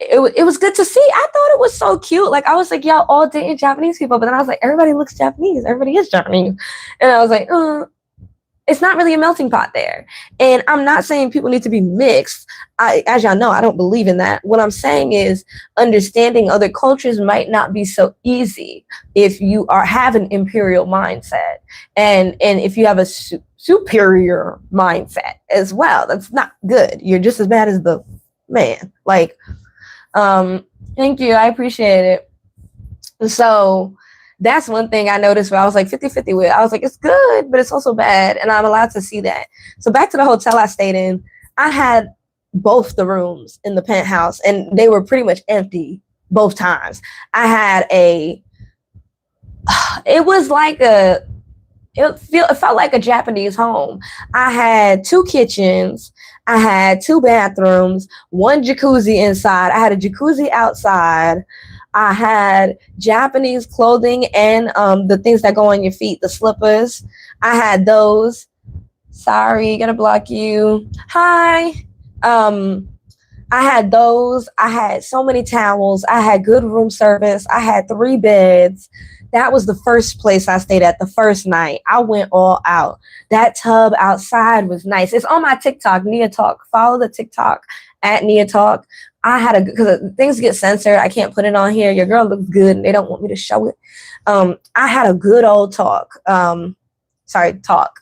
It was good to see. I thought it was so cute. Like, I was like, y'all all dating Japanese people. But then I was like, everybody looks Japanese. Everybody is Japanese. And I was like, it's not really a melting pot there. And I'm not saying people need to be mixed. As y'all know, I don't believe in that. What I'm saying is understanding other cultures might not be so easy if you have an imperial mindset. And if you have a superior mindset as well. That's not good. You're just as bad as the man. Like, thank you. I appreciate it. So that's one thing I noticed where I was like 50-50 with. I was like, it's good, but it's also bad. And I'm allowed to see that. So back to the hotel I stayed in, I had both the rooms in the penthouse and they were pretty much empty both times. I had it felt like a Japanese home. I had 2 kitchens. I had 2 bathrooms, 1 jacuzzi inside. I had a jacuzzi outside. I had Japanese clothing and the things that go on your feet, the slippers. I had those. Sorry, gotta block you. Hi. I had those. I had so many towels. I had good room service. I had 3 beds. That was the first place I stayed at the first night. I went all out. That tub outside was nice. It's on my TikTok, Nia Talk. Follow the TikTok at Nia Talk. I had because things get censored. I can't put it on here. Your girl looks good and they don't want me to show it. I had a good old talk. Talk.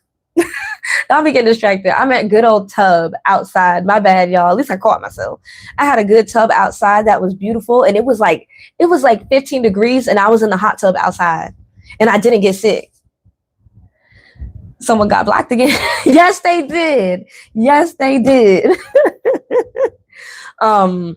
Don't be getting distracted. I'm at good old tub outside. My bad, y'all. At least I caught myself. I had a good tub outside that was beautiful. And it was like 15 degrees and I was in the hot tub outside and I didn't get sick. Someone got blocked again. Yes, they did. I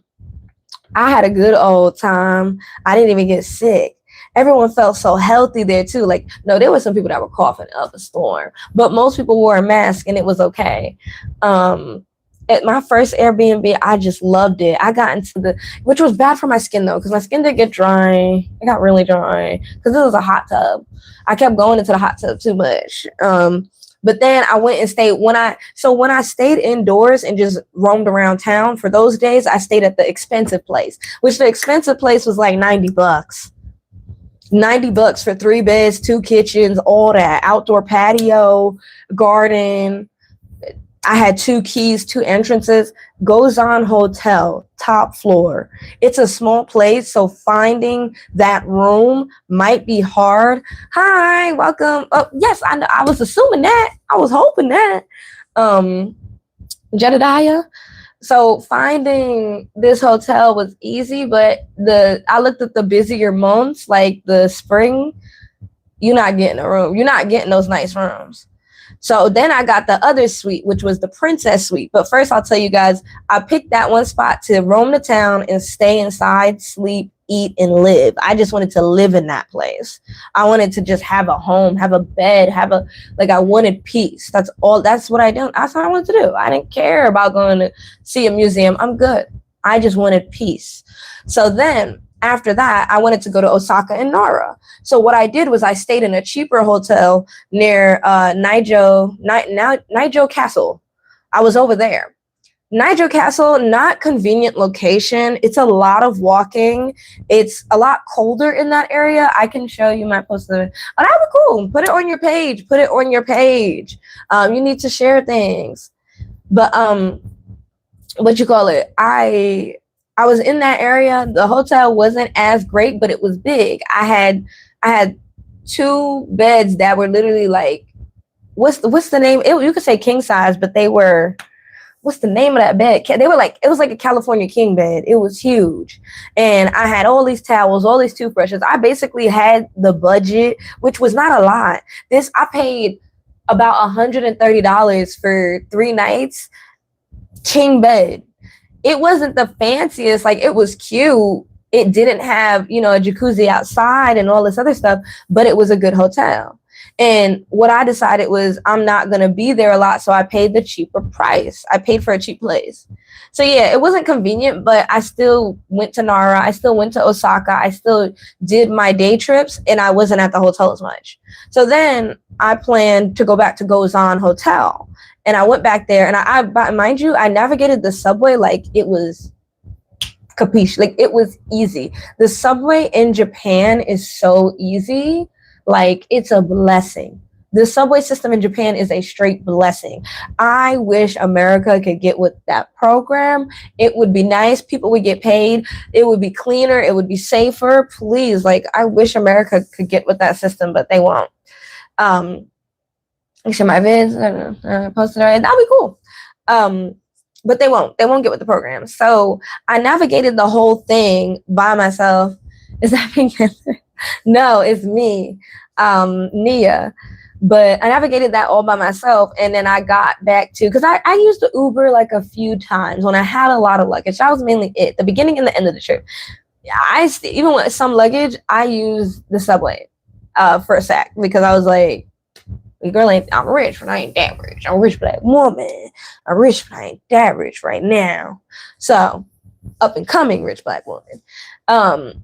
had a good old time. I didn't even get sick. Everyone felt so healthy there too. Like, no, there were some people that were coughing up a storm, but most people wore a mask and it was okay. At my first Airbnb, I just loved it. I got into which was bad for my skin though, because my skin did get dry. It got really dry because it was a hot tub. I kept going into the hot tub too much. But then I went and stayed when I stayed indoors and just roamed around town for those days, I stayed at the expensive place, which the expensive place was like $90. $90 for 3 beds, 2 kitchens, all that, outdoor patio, garden. I had 2 keys, 2 entrances. Gozan Hotel, top floor. It's a small place, so finding that room might be hard. Hi, welcome. Oh, yes, I know. I was assuming that. I was hoping that. Jedediah. So finding this hotel was easy, but I looked at the busier months, like the spring, you're not getting a room. You're not getting those nice rooms. So then I got the other suite, which was the princess suite. But first, I'll tell you guys, I picked that one spot to roam the town and stay inside, sleep, eat, and live. I just wanted to live in that place. I wanted to just have a home, have a bed, I wanted peace. That's all. That's what I did. That's what I wanted to do. I didn't care about going to see a museum. I'm good. I just wanted peace. So then after that, I wanted to go to Osaka and Nara. So what I did was I stayed in a cheaper hotel near Naijo Castle. I was over there. Naijo Castle, not convenient location. It's a lot of walking. It's a lot colder in that area. I can show you my poster. Oh, that would be cool. Put it on your page. Put it on your page. You need to share things. But what you call it? I was in that area. The hotel wasn't as great, but it was big. I had 2 beds that were literally like, what's the name? You could say king size, but they were, what's the name of that bed? They were like, it was like a California king bed. It was huge. And I had all these towels, all these toothbrushes. I basically had the budget, which was not a lot. I paid about $130 for 3 nights, king bed. It wasn't the fanciest, like it was cute. It didn't have, a jacuzzi outside and all this other stuff, but it was a good hotel. And what I decided was I'm not going to be there a lot. So I paid the cheaper price. I paid for a cheap place. So yeah, it wasn't convenient, but I still went to Nara. I still went to Osaka. I still did my day trips and I wasn't at the hotel as much. So then I planned to go back to Gozan Hotel. And I went back there and I mind you, I navigated the subway like it was capiche. Like it was easy. The subway in Japan is so easy. Like it's a blessing. The subway system in Japan is a straight blessing. I wish America could get with that program. It would be nice. People would get paid. It would be cleaner. It would be safer. Please, I wish America could get with that system, but they won't. Share my vids, posted already. That'll be cool. But they won't get with the program. So I navigated the whole thing by myself. Is that Pink Panther? No, it's me, Nia. But I navigated that all by myself. And then I got back to, because I used the Uber like a few times when I had a lot of luggage. That was mainly it, the beginning and the end of the trip. Even with some luggage, I used the subway for a sec because I was like, girl, I'm rich, but I ain't that rich. I'm a rich black woman. I'm rich, but I ain't that rich right now. So, up and coming rich black woman.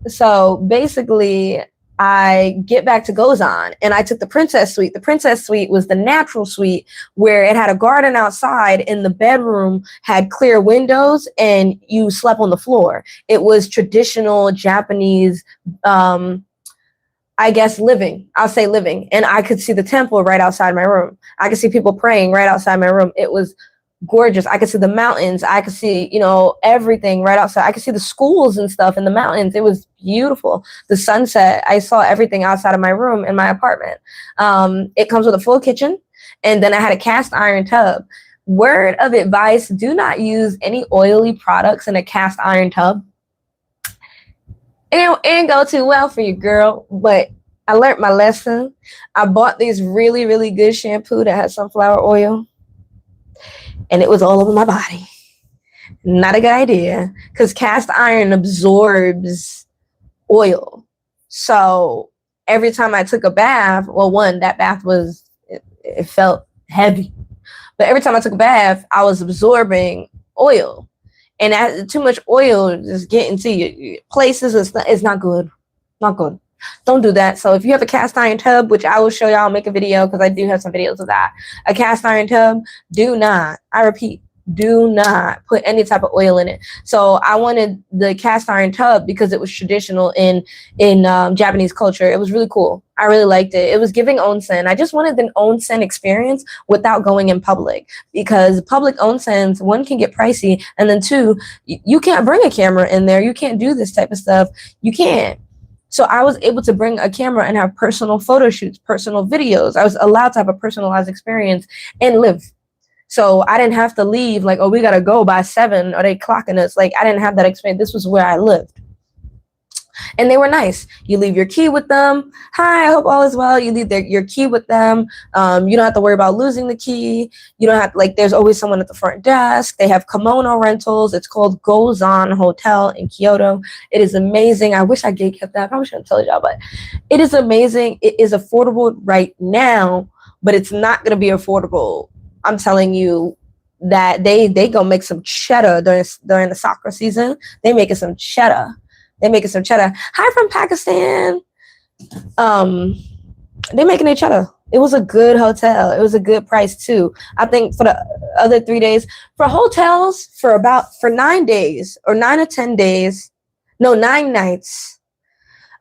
So basically, I get back to Gozan and I took the princess suite. The princess suite was the natural suite where it had a garden outside and the bedroom had clear windows and you slept on the floor. It was traditional Japanese, I guess living. I'll say living. And I could see the temple right outside my room. I could see people praying right outside my room. It was gorgeous. I could see the mountains. I could see, everything right outside. I could see the schools and stuff in the mountains. It was beautiful. The sunset. I saw everything outside of my room in my apartment. It comes with a full kitchen. And then I had a cast iron tub. Word of advice, do not use any oily products in a cast iron tub. It didn't go too well for you, girl, but I learned my lesson. I bought this really, really good shampoo that had sunflower oil, and it was all over my body. Not a good idea, because cast iron absorbs oil. So every time I took a bath, that bath it felt heavy. But every time I took a bath, I was absorbing oil. And too much oil just getting to your places is not good. Not good. Don't do that. So if you have a cast iron tub, which I will show y'all, make a video because I do have some videos of that. A cast iron tub, I repeat, do not put any type of oil in it. So I wanted the cast iron tub because it was traditional in Japanese culture. It was really cool. I really liked it. It was giving onsen. I just wanted an onsen experience without going in public, because public onsens, one, can get pricey, and then two, you can't bring a camera in there. You can't do this type of stuff. You can't. So I was able to bring a camera and have personal photo shoots, personal videos. I was allowed to have a personalized experience and live. So I didn't have to leave like, oh, we got to go by 7 or they clocking us. Like, I didn't have that experience. This was where I lived. And they were nice. You leave your key with them. Hi, I hope all is well. You leave your key with them. You don't have to worry about losing the key. You don't have to, like, there's always someone at the front desk. They have kimono rentals. It's called Gozan Hotel in Kyoto. It is amazing. I wish I gate kept that. I probably shouldn't tell y'all, but it is amazing. It is affordable right now, but it's not going to be affordable. I'm telling you that they gonna make some cheddar during the soccer season. They making some cheddar. Hi from Pakistan. They're making their cheddar. It was a good hotel. It was a good price too. I think for the other 3 days, for hotels for 9 days or 9 or 10 days, no, 9 nights,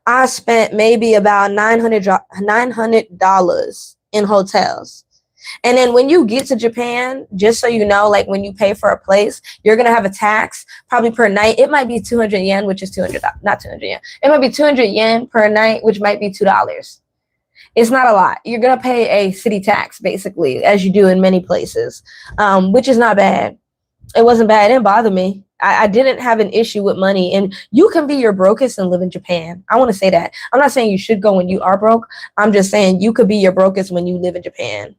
I spent maybe about $900 in hotels. And then when you get to Japan, just so you know, like when you pay for a place, you're going to have a tax probably per night. It might be 200 yen, which is not 200 yen. It might be 200 yen per night, which might be $2. It's not a lot. You're going to pay a city tax, basically, as you do in many places, which is not bad. It wasn't bad. It didn't bother me. I didn't have an issue with money. And you can be your brokest and live in Japan. I want to say that. I'm not saying you should go when you are broke. I'm just saying you could be your brokest when you live in Japan.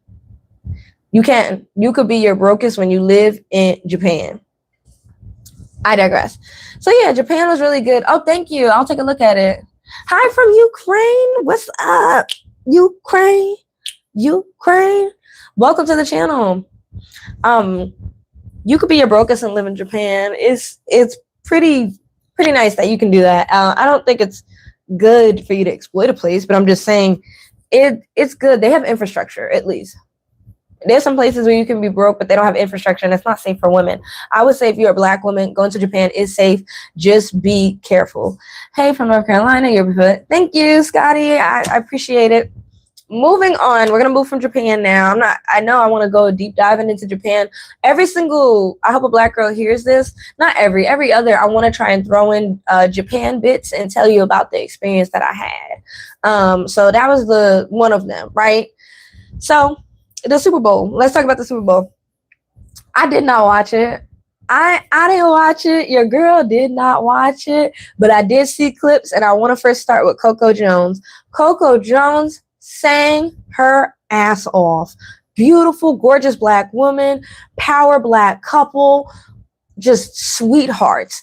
You can. You could be your brokest when you live in Japan. I digress. So yeah, Japan was really good. Oh, thank you. I'll take a look at it. Hi from Ukraine. What's up? Ukraine. Welcome to the channel. You could be your brokest and live in Japan. It's pretty nice that you can do that. I don't think it's good for you to exploit a place, but I'm just saying it's good. They have infrastructure, at least. There's some places where you can be broke, but they don't have infrastructure, and it's not safe for women. I would say if you're a Black woman, going to Japan is safe. Just be careful. Hey, from North Carolina, thank you, Scotty. I appreciate it. Moving on, we're gonna move from Japan now. I know I want to go deep diving into Japan. I hope a Black girl hears this. Not every other. I want to try and throw in Japan bits and tell you about the experience that I had. So that was one of them, right? So. The Super Bowl. Let's talk about the Super Bowl. I did not watch it. I didn't watch it. Your girl did not watch it, but I did see clips, and I want to first start with Coco Jones. Coco Jones sang her ass off. Beautiful, gorgeous Black woman, power Black couple, just sweethearts.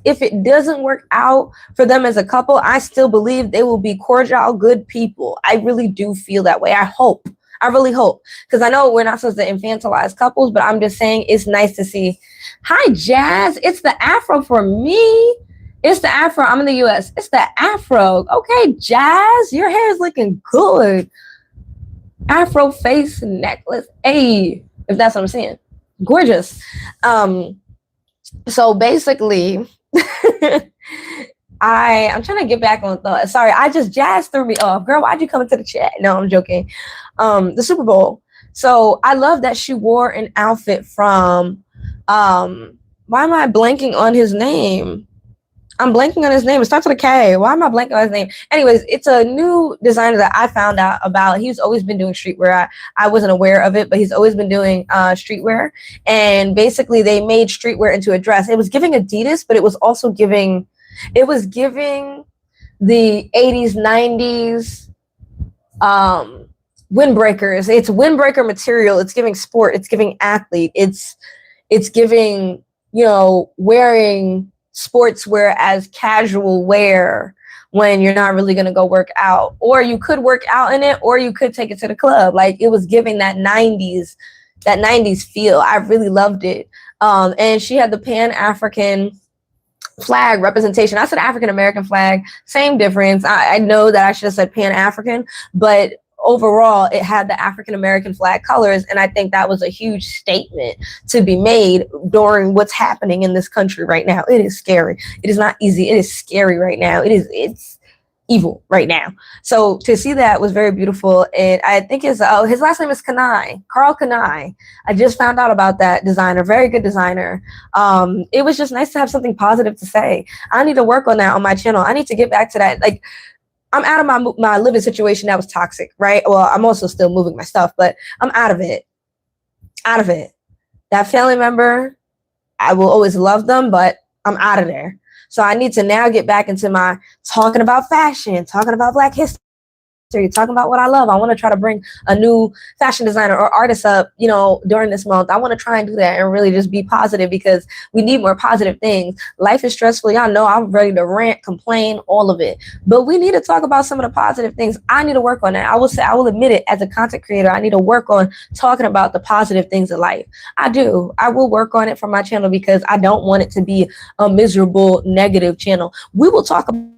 If it doesn't work out for them as a couple, I still believe they will be cordial, good people. I really do feel that way. I really hope, because I know we're not supposed to infantilize couples, but I'm just saying it's nice to see. Hi, Jazz. It's the Afro for me. It's the Afro. I'm in the U.S. It's the Afro. Okay, Jazz, your hair is looking good. Afro face necklace. Hey, if that's what I'm saying. Gorgeous. So basically, I'm trying to get back on thought. Sorry, Jazz threw me off. Girl, why'd you come into the chat? No, I'm joking. The Super Bowl. So I love that she wore an outfit from, why am I blanking on his name? I'm blanking on his name. It starts with a K. Why am I blanking on his name? Anyways, it's a new designer that I found out about. He's always been doing streetwear. I wasn't aware of it, but he's always been doing streetwear. And basically they made streetwear into a dress. It was giving Adidas, but it was also giving the 80s, 90s windbreakers. It's windbreaker material. It's giving sport. It's giving athlete. It's giving, wearing sportswear as casual wear when you're not really going to go work out. Or you could work out in it, or you could take it to the club. Like, it was giving that 90s feel. I really loved it. And she had the Pan-African flag representation. I said African-American flag, same difference. I know that I should have said Pan-African, but overall it had the African-American flag colors, and I think that was a huge statement to be made during what's happening in this country right now. It is scary. It is not easy. It is scary right now. It's evil right now. So to see that was very beautiful. And I think his last name is Kanai, Karl Kanai. I just found out about that designer. Very good designer. It was just nice to have something positive to say. I need to work on that on my channel. I need to get back to that. Like, I'm out of my living situation that was toxic, right? Well, I'm also still moving my stuff, but I'm out of it. That family member, I will always love them, but I'm out of there. So I need to now get back into my talking about fashion, talking about Black history, talking about what I love. I want to try to bring a new fashion designer or artist up, you know, during this month. I want to try and do that and really just be positive, because we need more positive things. Life is stressful. Y'all know I'm ready to rant, complain, all of it. But we need to talk about some of the positive things. I need to work on that. I will admit it, as a content creator, I need to work on talking about the positive things of life. I do. I will work on it for my channel, because I don't want it to be a miserable, negative channel. We will talk about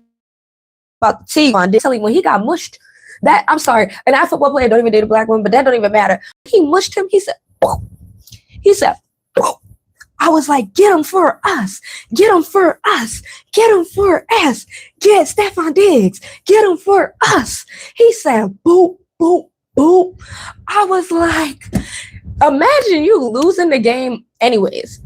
the T on this, when he got mushed. That, I'm sorry, an football player don't even date a Black woman, but that don't even matter. He mushed him. He said, I was like, get him for us. Get him for us. Get him for us. Get Stefon Diggs. Get him for us. He said, boop, boop, boop. I was like, imagine you losing the game anyways.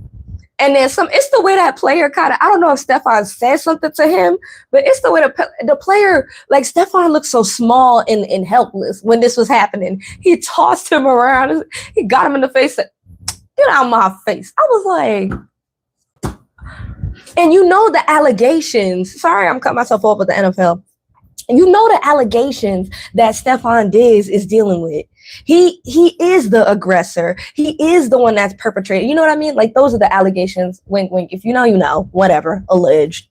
And then it's the way that player kind of, I don't know if Stefon said something to him, but it's the way the player, like Stefon looked so small and helpless when this was happening. He tossed him around. He got him in the face. Said, get out of my face. I was like, and you know the allegations. Sorry, I'm cutting myself off with the NFL. You know the allegations that Stefon Diggs is dealing with. He is the aggressor. He is the one that's perpetrated. You know what I mean? Like, those are the allegations. Wink, wink. If you know, you know. Whatever. Alleged.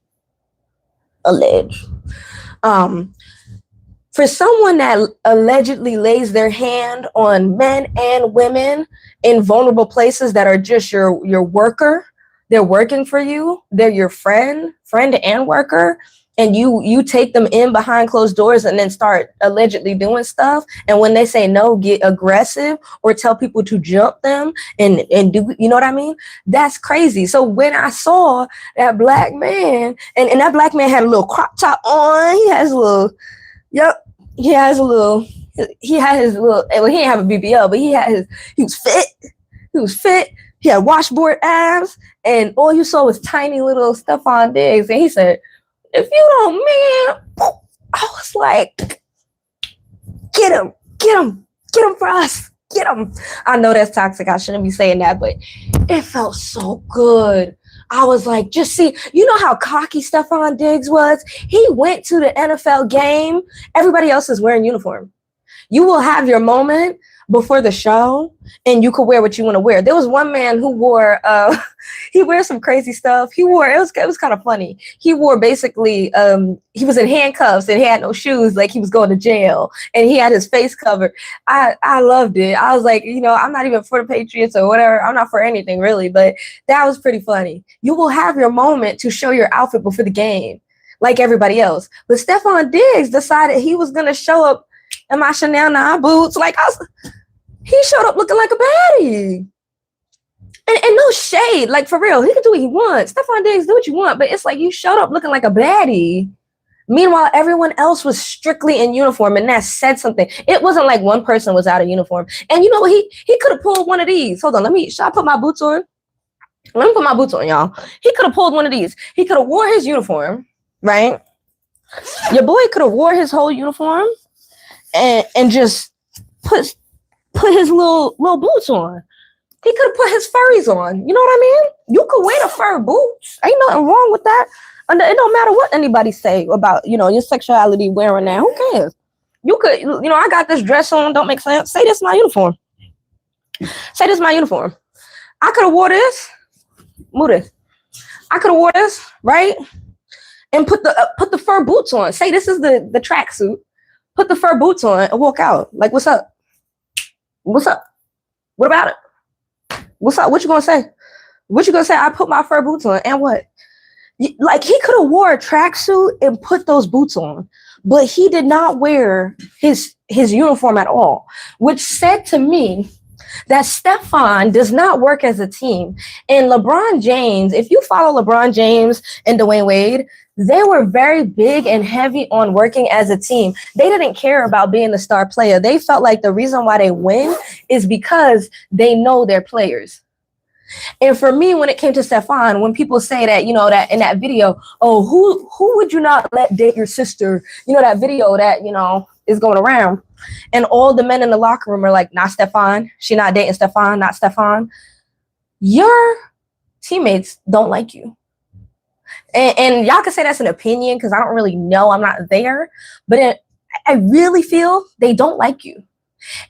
For someone that allegedly lays their hand on men and women in vulnerable places that are just your worker, they're working for you, they're your friend and worker, and you take them in behind closed doors and then start allegedly doing stuff. And when they say no, get aggressive or tell people to jump them and do, you know what I mean? That's crazy. So when I saw that Black man, and that Black man had a little crop top on, he had his little, well, he had well, he didn't have a BBL, but he was fit. He had washboard abs, and all you saw was tiny little Stefon Diggs. And he said, if you don't, man, I was like, get him for us, get him. I know that's toxic. I shouldn't be saying that, but it felt so good. I was like, just see, you know how cocky Stefon Diggs was? He went to the NFL game. Everybody else is wearing uniform. You will have your moment before the show, and you could wear what you want to wear. There was one man who wore, he wears some crazy stuff. It was kind of funny. He wore basically, he was in handcuffs and he had no shoes, like he was going to jail, and he had his face covered. I loved it. I was like, you know, I'm not even for the Patriots or whatever. I'm not for anything really, but that was pretty funny. You will have your moment to show your outfit before the game, like everybody else. But Stefon Diggs decided he was going to show up in my Chanel 9 boots. Like, he showed up looking like a baddie. And no shade, like, for real, he can do what he wants. Stefon Diggs, do what you want, but it's like you showed up looking like a baddie. Meanwhile, everyone else was strictly in uniform, and that said something. It wasn't like one person was out of uniform. And you know what? He could have pulled one of these. Hold on, should I put my boots on? Let me put my boots on, y'all. He could have pulled one of these. He could have wore his uniform, right? Your boy could have wore his whole uniform and just put his little boots on. He could have put his furries on. You know what I mean? You could wear the fur boots. Ain't nothing wrong with that. And it don't matter what anybody say about, you know, your sexuality wearing that. Who cares? You could, you know, I got this dress on. Don't make sense. Say this is my uniform. Say this is my uniform. I could have wore this. Move this. I could have wore this, right? And put the fur boots on. Say this is the tracksuit. Put the fur boots on and walk out. Like, what's up? What's up? What about it? What's up? What you gonna say? What you gonna say? I put my fur boots on, and what? Like, he could have wore a tracksuit and put those boots on, but he did not wear his uniform at all, which said to me that Stefon does not work as a team. And LeBron James, if you follow LeBron James and Dwayne Wade, they were very big and heavy on working as a team. They didn't care about being the star player. They felt like the reason why they win is because they know their players. And for me, when it came to Stefon, when people say that, you know, that in that video, oh, who would you not let date your sister? You know, that video that, you know, is going around. And all the men in the locker room are like, not Stefon. She not dating Stefon, not Stefon. Your teammates don't like you. And y'all can say that's an opinion because I don't really know. I'm not there. But I really feel they don't like you.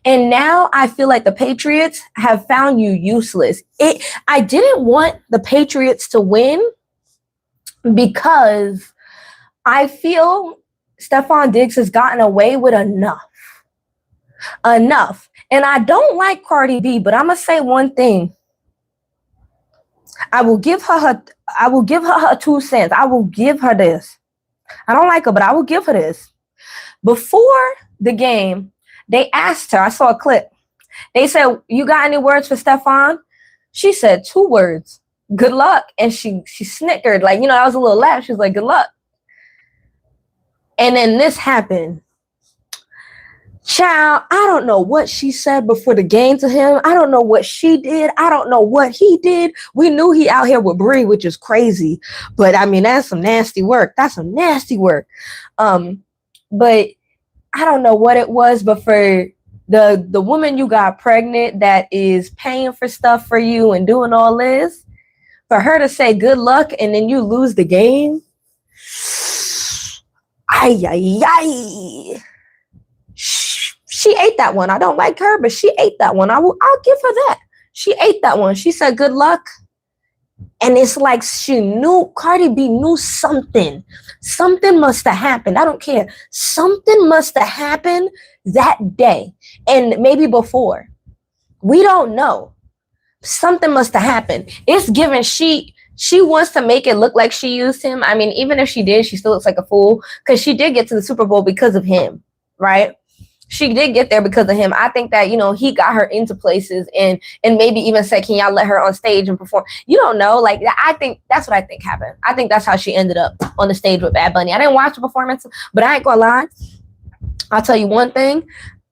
And now I feel like the Patriots have found you useless. I didn't want the Patriots to win because I feel Stephon Diggs has gotten away with enough. Enough. And I don't like Cardi B, but I'm going to say one thing. I will give her her 2 cents. I will give her this. I don't like her, but I will give her this. Before the game, they asked her, I saw a clip. They said, "You got any words for Stephon?" She said 2 words. "Good luck." And she snickered. Like, you know, that was a little laugh. She was like, "Good luck." And then this happened. Child, I don't know what she said before the game to him. I don't know what she did. I don't know what he did. We knew he out here with Brie, which is crazy. But I mean, that's some nasty work. That's some nasty work. But I don't know what it was, but for the woman you got pregnant that is paying for stuff for you and doing all this, for her to say good luck and then you lose the game. She ate that one. I don't like her, but she ate that one. I'll give her that. She ate that one. She said good luck. And it's like she knew, Cardi B knew something. Something must have happened. I don't care. Something must have happened that day. And maybe before. We don't know. Something must have happened. It's given she wants to make it look like she used him. I mean, even if she did, she still looks like a fool. Because she did get to the Super Bowl because of him. Right? She did get there because of him. I think that, you know, he got her into places and maybe even said, "Can y'all let her on stage and perform?" You don't know. Like, I think that's what I think happened. I think that's how she ended up on the stage with Bad Bunny. I didn't watch the performance, but I ain't gonna lie. I'll tell you one thing.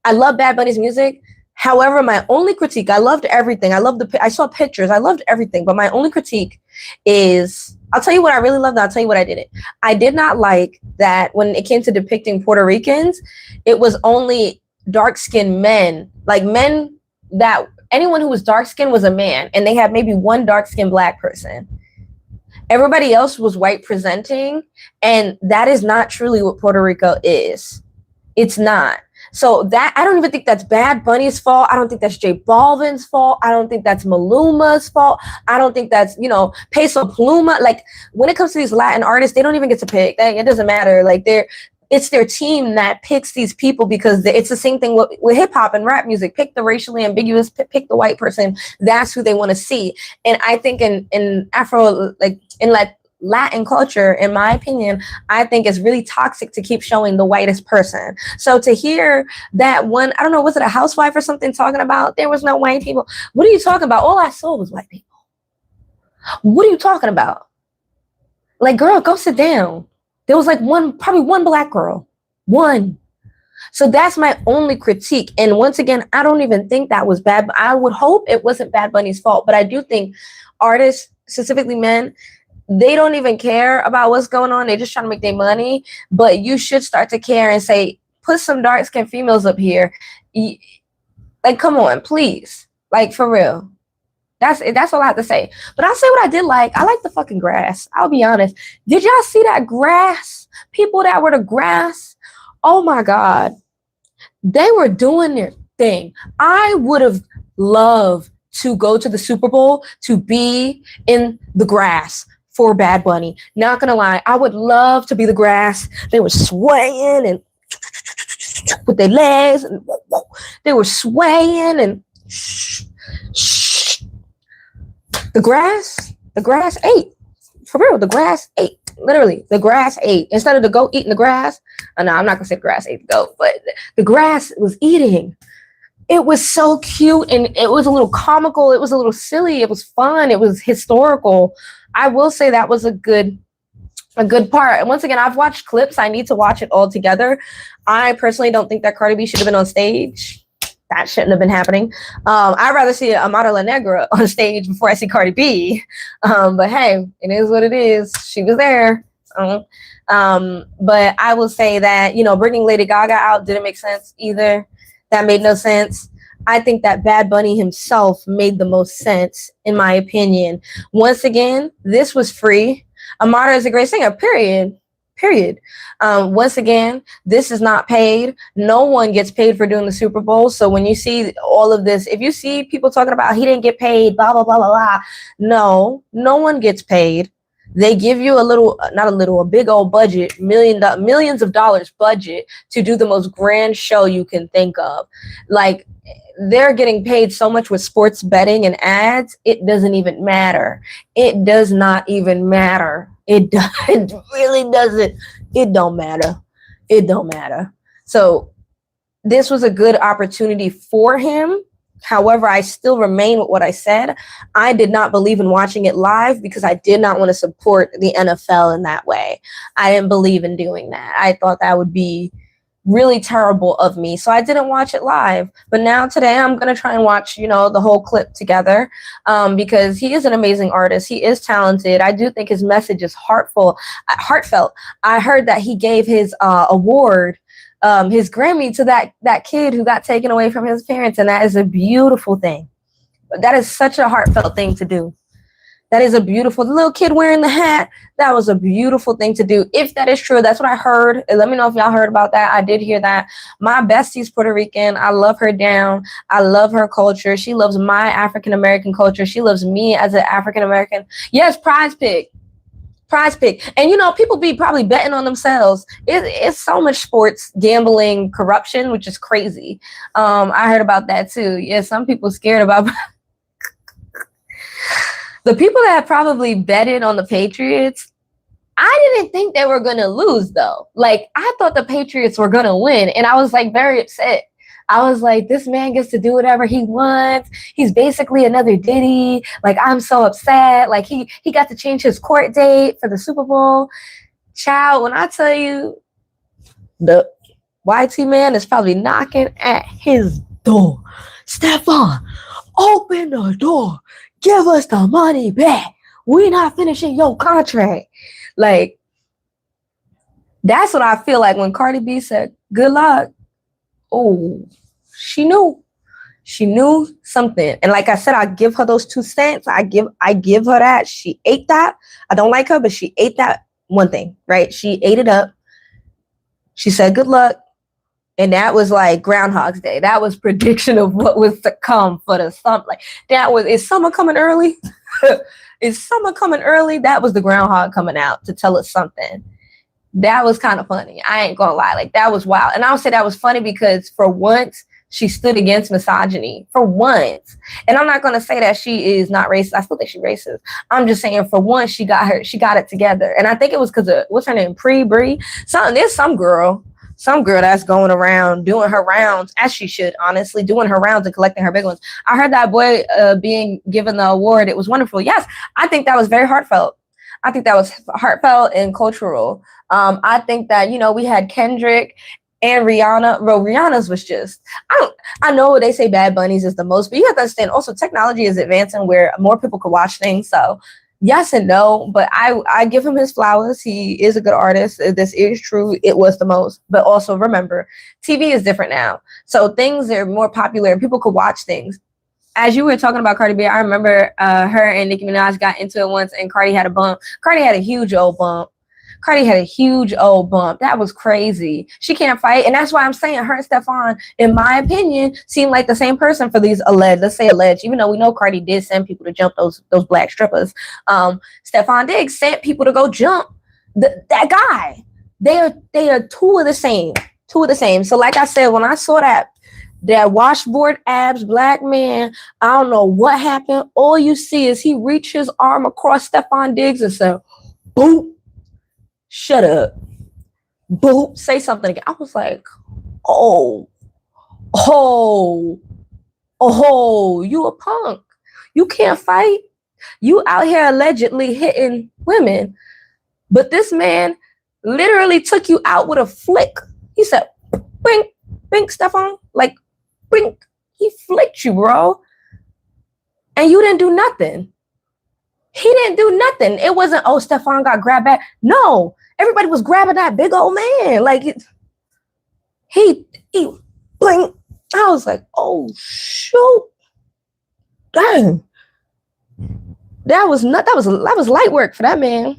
I love Bad Bunny's music. However, my only critique, I loved everything. I saw pictures. I loved everything. But my only critique is, I'll tell you what I really loved. I'll tell you what I didn't. I did not like that when it came to depicting Puerto Ricans, it was only dark-skinned men. Like men that anyone who was dark-skinned was a man. And they had maybe one dark-skinned black person. Everybody else was white presenting. And that is not truly what Puerto Rico is. It's not. So that, I don't even think that's Bad Bunny's fault. I don't think that's J Balvin's fault. I don't think that's Maluma's fault. I don't think that's, you know, Peso Pluma. Like, when it comes to these Latin artists, they don't even get to pick. It doesn't matter. Like, it's their team that picks these people because it's the same thing with hip hop and rap music. Pick the racially ambiguous, pick the white person. That's who they want to see. And I think in Afro, like in Latin culture, in my opinion, I think it's really toxic to keep showing the whitest person. So to hear that one, I don't know, was it a housewife or something talking about there was no white people? What are you talking about? All I saw was white people. What are you talking about? Like, girl, go sit down. There was like probably one black girl. One. So that's my only critique. And once again, I don't even think that was bad. I would hope it wasn't Bad Bunny's fault. But I do think artists, specifically men, they don't even care about what's going on. They're just trying to make their money. But you should start to care and say, put some dark-skinned females up here. Like, come on, please. Like, for real. That's all I have to say. But I'll say what I did like. I like the fucking grass. I'll be honest. Did y'all see that grass? People that were the grass. Oh, my God. They were doing their thing. I would have loved to go to the Super Bowl to be in the grass for Bad Bunny. Not gonna lie, I would love to be the grass. They were swaying and with their legs, and they were swaying and the grass ate. For real, the grass ate. Literally, the grass ate. Instead of the goat eating the grass, no, I'm not gonna say the grass ate the goat, but the grass was eating. It was so cute and it was a little comical. It was a little silly. It was fun. It was historical. I will say that was a good part. And once again, I've watched clips. I need to watch it all together. I personally don't think that Cardi B should have been on stage. That shouldn't have been happening. I'd rather see Amara La Negra on stage before I see Cardi B. But hey, it is what it is. She was there. But I will say that, you know, bringing Lady Gaga out didn't make sense either. That made no sense. I think that Bad Bunny himself made the most sense, in my opinion. Once again, this was free. Amara is a great singer, period. Period. Once again, this is not paid. No one gets paid for doing the Super Bowl. So when you see all of this, if you see people talking about he didn't get paid, blah, blah, blah, blah, blah. No, no one gets paid. They give you a little, not a little, a big old budget, millions of dollars budget to do the most grand show you can think of. Like, they're getting paid so much with sports betting and ads, it doesn't even matter. It does not even matter. It really doesn't. It don't matter. It don't matter. So this was a good opportunity for him. However, I still remain with what I said. I did not believe in watching it live because I did not want to support the NFL in that way. I didn't believe in doing that. I thought that would be really terrible of me. So I didn't watch it live. But now today I'm going to try and watch, the whole clip together because he is an amazing artist. He is talented. I do think his message is heartfelt. I heard that he gave his award, his Grammy, to that kid who got taken away from his parents. And that is a beautiful thing. That is such a heartfelt thing to do. That is a beautiful, the little kid wearing the hat. That was a beautiful thing to do. If that is true, that's what I heard. Let me know if y'all heard about that. I did hear that. My bestie's Puerto Rican. I love her down. I love her culture. She loves my African-American culture. She loves me as an African-American. Yes, Prize Pick. And, people be probably betting on themselves. It's so much sports, gambling, corruption, which is crazy. I heard about that too. Yeah, some people scared about the people that probably betted on the Patriots. I didn't think they were going to lose, though. Like, I thought the Patriots were going to win. And I was, very upset. I was like, this man gets to do whatever he wants. He's basically another Diddy. Like, I'm so upset. Like, he got to change his court date for the Super Bowl. Child, when I tell you, the YT man is probably knocking at his door. Stephon, open the door. Give us the money back. We're not finishing your contract. Like, that's what I feel like when Cardi B said, good luck. Oh, she knew. She knew something. And like I said, I give her those 2 cents. I give her that. She ate that. I don't like her, but she ate that one thing, right? She ate it up. She said, good luck. And that was like Groundhog's Day. That was prediction of what was to come for the summer. Like, is summer coming early? Is summer coming early? That was the groundhog coming out to tell us something. That was kind of funny. I ain't gonna lie. Like, that was wild. And I would say that was funny because for once she stood against misogyny. For once. And I'm not gonna say that she is not racist. I still think she's racist. I'm just saying for once she got it together. And I think it was because of, what's her name? Bree. There's some girl that's going around doing her rounds, as she should, honestly, doing her rounds and collecting her big ones. I heard that boy being given the award. It was wonderful. Yes, I think that was very heartfelt. I think that was heartfelt and cultural. I think that, we had Kendrick and Rihanna. Well, Rihanna's was just, I know they say Bad Bunny's is the most, but you have to understand also technology is advancing where more people could watch things. So yes and no, but I give him his flowers. He is a good artist. This is true. It was the most. But also remember, TV is different now. So things are more popular and people could watch things. As you were talking about Cardi B, I remember her and Nicki Minaj got into it once and Cardi had a bump. Cardi had a huge old bump. That was crazy. She can't fight. And that's why I'm saying her and Stephon, in my opinion, seem like the same person for these alleged, even though we know Cardi did send people to jump those black strippers. Stephon Diggs sent people to go jump that guy. They are two of the same. So like I said, when I saw that washboard abs black man, I don't know what happened. All you see is he reached his arm across Stephon Diggs and said, boop. Shut up. Boop. Say something again. I was like, oh, you a punk. You can't fight. You out here allegedly hitting women. But this man literally took you out with a flick. He said, bink, Stephon. Like, bink. He flicked you, bro. And you didn't do nothing. He didn't do nothing. It wasn't, Stephon got grabbed back. No. Everybody was grabbing that big old man. Like, he blink. I was like, oh, shoot. Dang. That was light work for that man.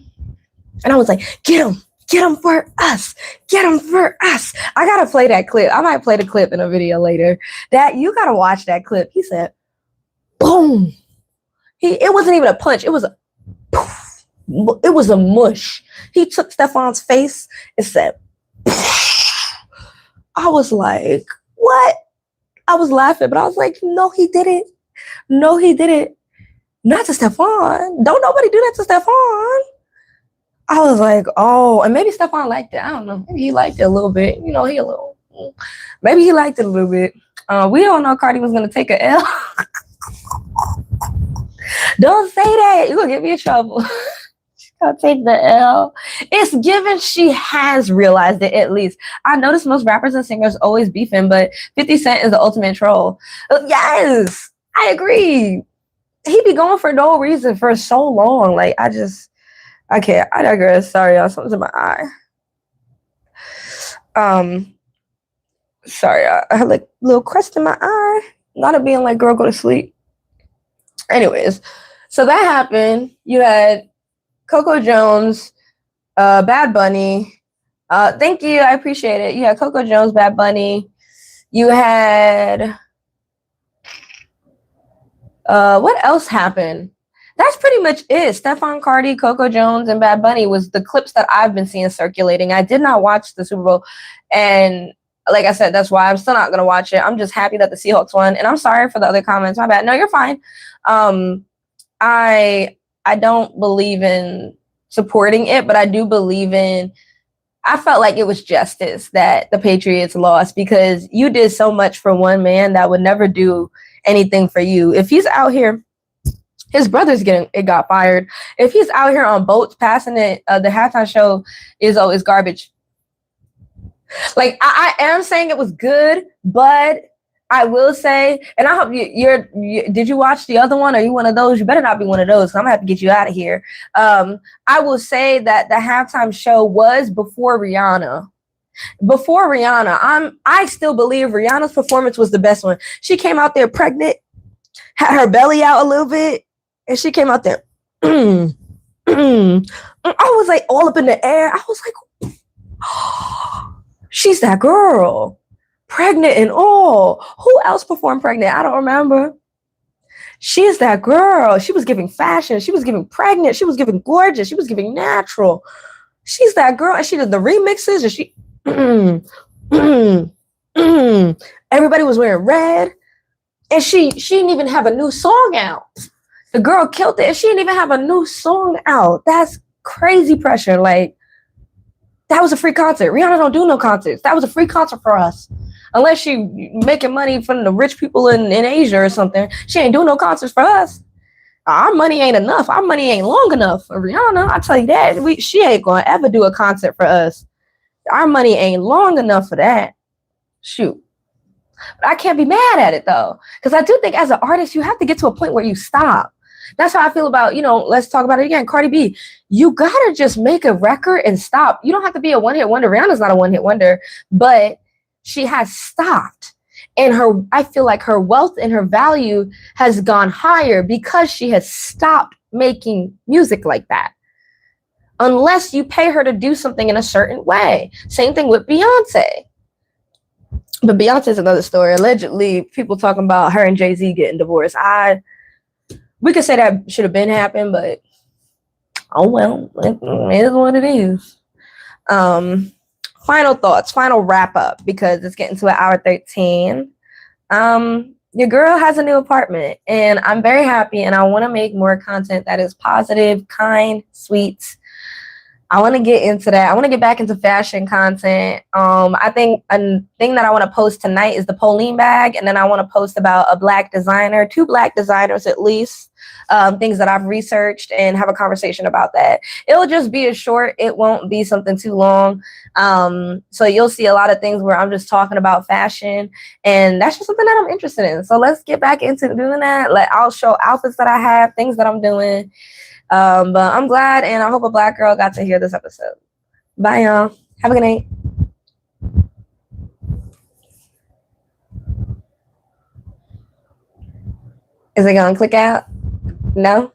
And I was like, get him for us, get him for us. I gotta play that clip. I might play the clip in a video later. That you gotta watch that clip. He said, boom. It wasn't even a punch. It was a poof. It was a mush. He took Stefan's face and said, poof. I was like, what? I was laughing, but I was like, no, he didn't. No, he didn't. Not to Stefan. Don't nobody do that to Stefan. I was like, oh, and maybe Stefan liked it. I don't know. Maybe he liked it a little bit. You know, maybe he liked it a little bit. We don't know Cardi was going to take an L. Don't say that. You're going to get me in trouble. She's going to take the L. It's given she has realized it, at least. I notice most rappers and singers always beefing, but 50 Cent is the ultimate troll. Yes, I agree. He be going for no reason for so long. Like, I can't. I digress. Sorry, y'all. Something's in my eye. Sorry, I had like a little crust in my eye. Not it being like, girl, go to sleep. Anyways, so that happened. You had Coco Jones, Bad Bunny. Thank you. I appreciate it. You had Coco Jones, Bad Bunny. You had what else happened? That's pretty much it. Stefan, Cardi, Coco Jones, and Bad Bunny was the clips that I've been seeing circulating. I did not watch the Super Bowl. And like I said, that's why I'm still not going to watch it. I'm just happy that the Seahawks won. And I'm sorry for the other comments. My bad. No, you're fine. I don't believe in supporting it, but I do believe in, I felt like it was justice that the Patriots lost because you did so much for one man that would never do anything for you. If he's out here, his brother's got fired. If he's out here on boats passing it, the halftime show is always garbage. Like I am saying it was good, but I will say, and I hope you did you watch the other one? Are you one of those? You better not be one of those. I'm gonna have to get you out of here. I will say that the halftime show was before Rihanna. Before Rihanna, I still believe Rihanna's performance was the best one. She came out there pregnant, had her belly out a little bit. And she came out there. I was like all up in the air. I was like, oh, she's that girl. Pregnant and all. Who else performed pregnant? I don't remember. She's that girl. She was giving fashion. She was giving pregnant. She was giving gorgeous. She was giving natural. She's that girl. And she did the remixes. And she everybody was wearing red. And she didn't even have a new song out. The girl killed it and she didn't even have a new song out. That's crazy pressure. Like, that was a free concert. Rihanna don't do no concerts. That was a free concert for us. Unless she making money from the rich people in Asia or something. She ain't doing no concerts for us. Our money ain't enough. Our money ain't long enough. For Rihanna, I tell you that. She ain't going to ever do a concert for us. Our money ain't long enough for that. Shoot. But I can't be mad at it, though. Because I do think as an artist, you have to get to a point where you stop. That's how I feel about, let's talk about it again. Cardi B, you got to just make a record and stop. You don't have to be a one-hit wonder. Rihanna's not a one-hit wonder, but she has stopped. And I feel like her wealth and her value has gone higher because she has stopped making music like that. Unless you pay her to do something in a certain way. Same thing with Beyonce. But Beyonce's another story. Allegedly, people talking about her and Jay-Z getting divorced. We could say that should have been happened, but oh well, it is what it is. Final thoughts, final wrap up, because it's getting to an hour 13. Your girl has a new apartment, and I'm very happy, and I want to make more content that is positive, kind, sweet. I want to get into that. I want to get back into fashion content. I think a thing that I want to post tonight is the Pauline bag. And then I want to post about a Black designer, 2 Black designers at least, things that I've researched, and have a conversation about that. It'll just be a short. It won't be something too long. So you'll see a lot of things where I'm just talking about fashion. And that's just something that I'm interested in. So let's get back into doing that. I'll show outfits that I have, things that I'm doing. But I'm glad, and I hope a Black girl got to hear this episode. Bye, y'all. Have a good night. Is it gonna click out? No?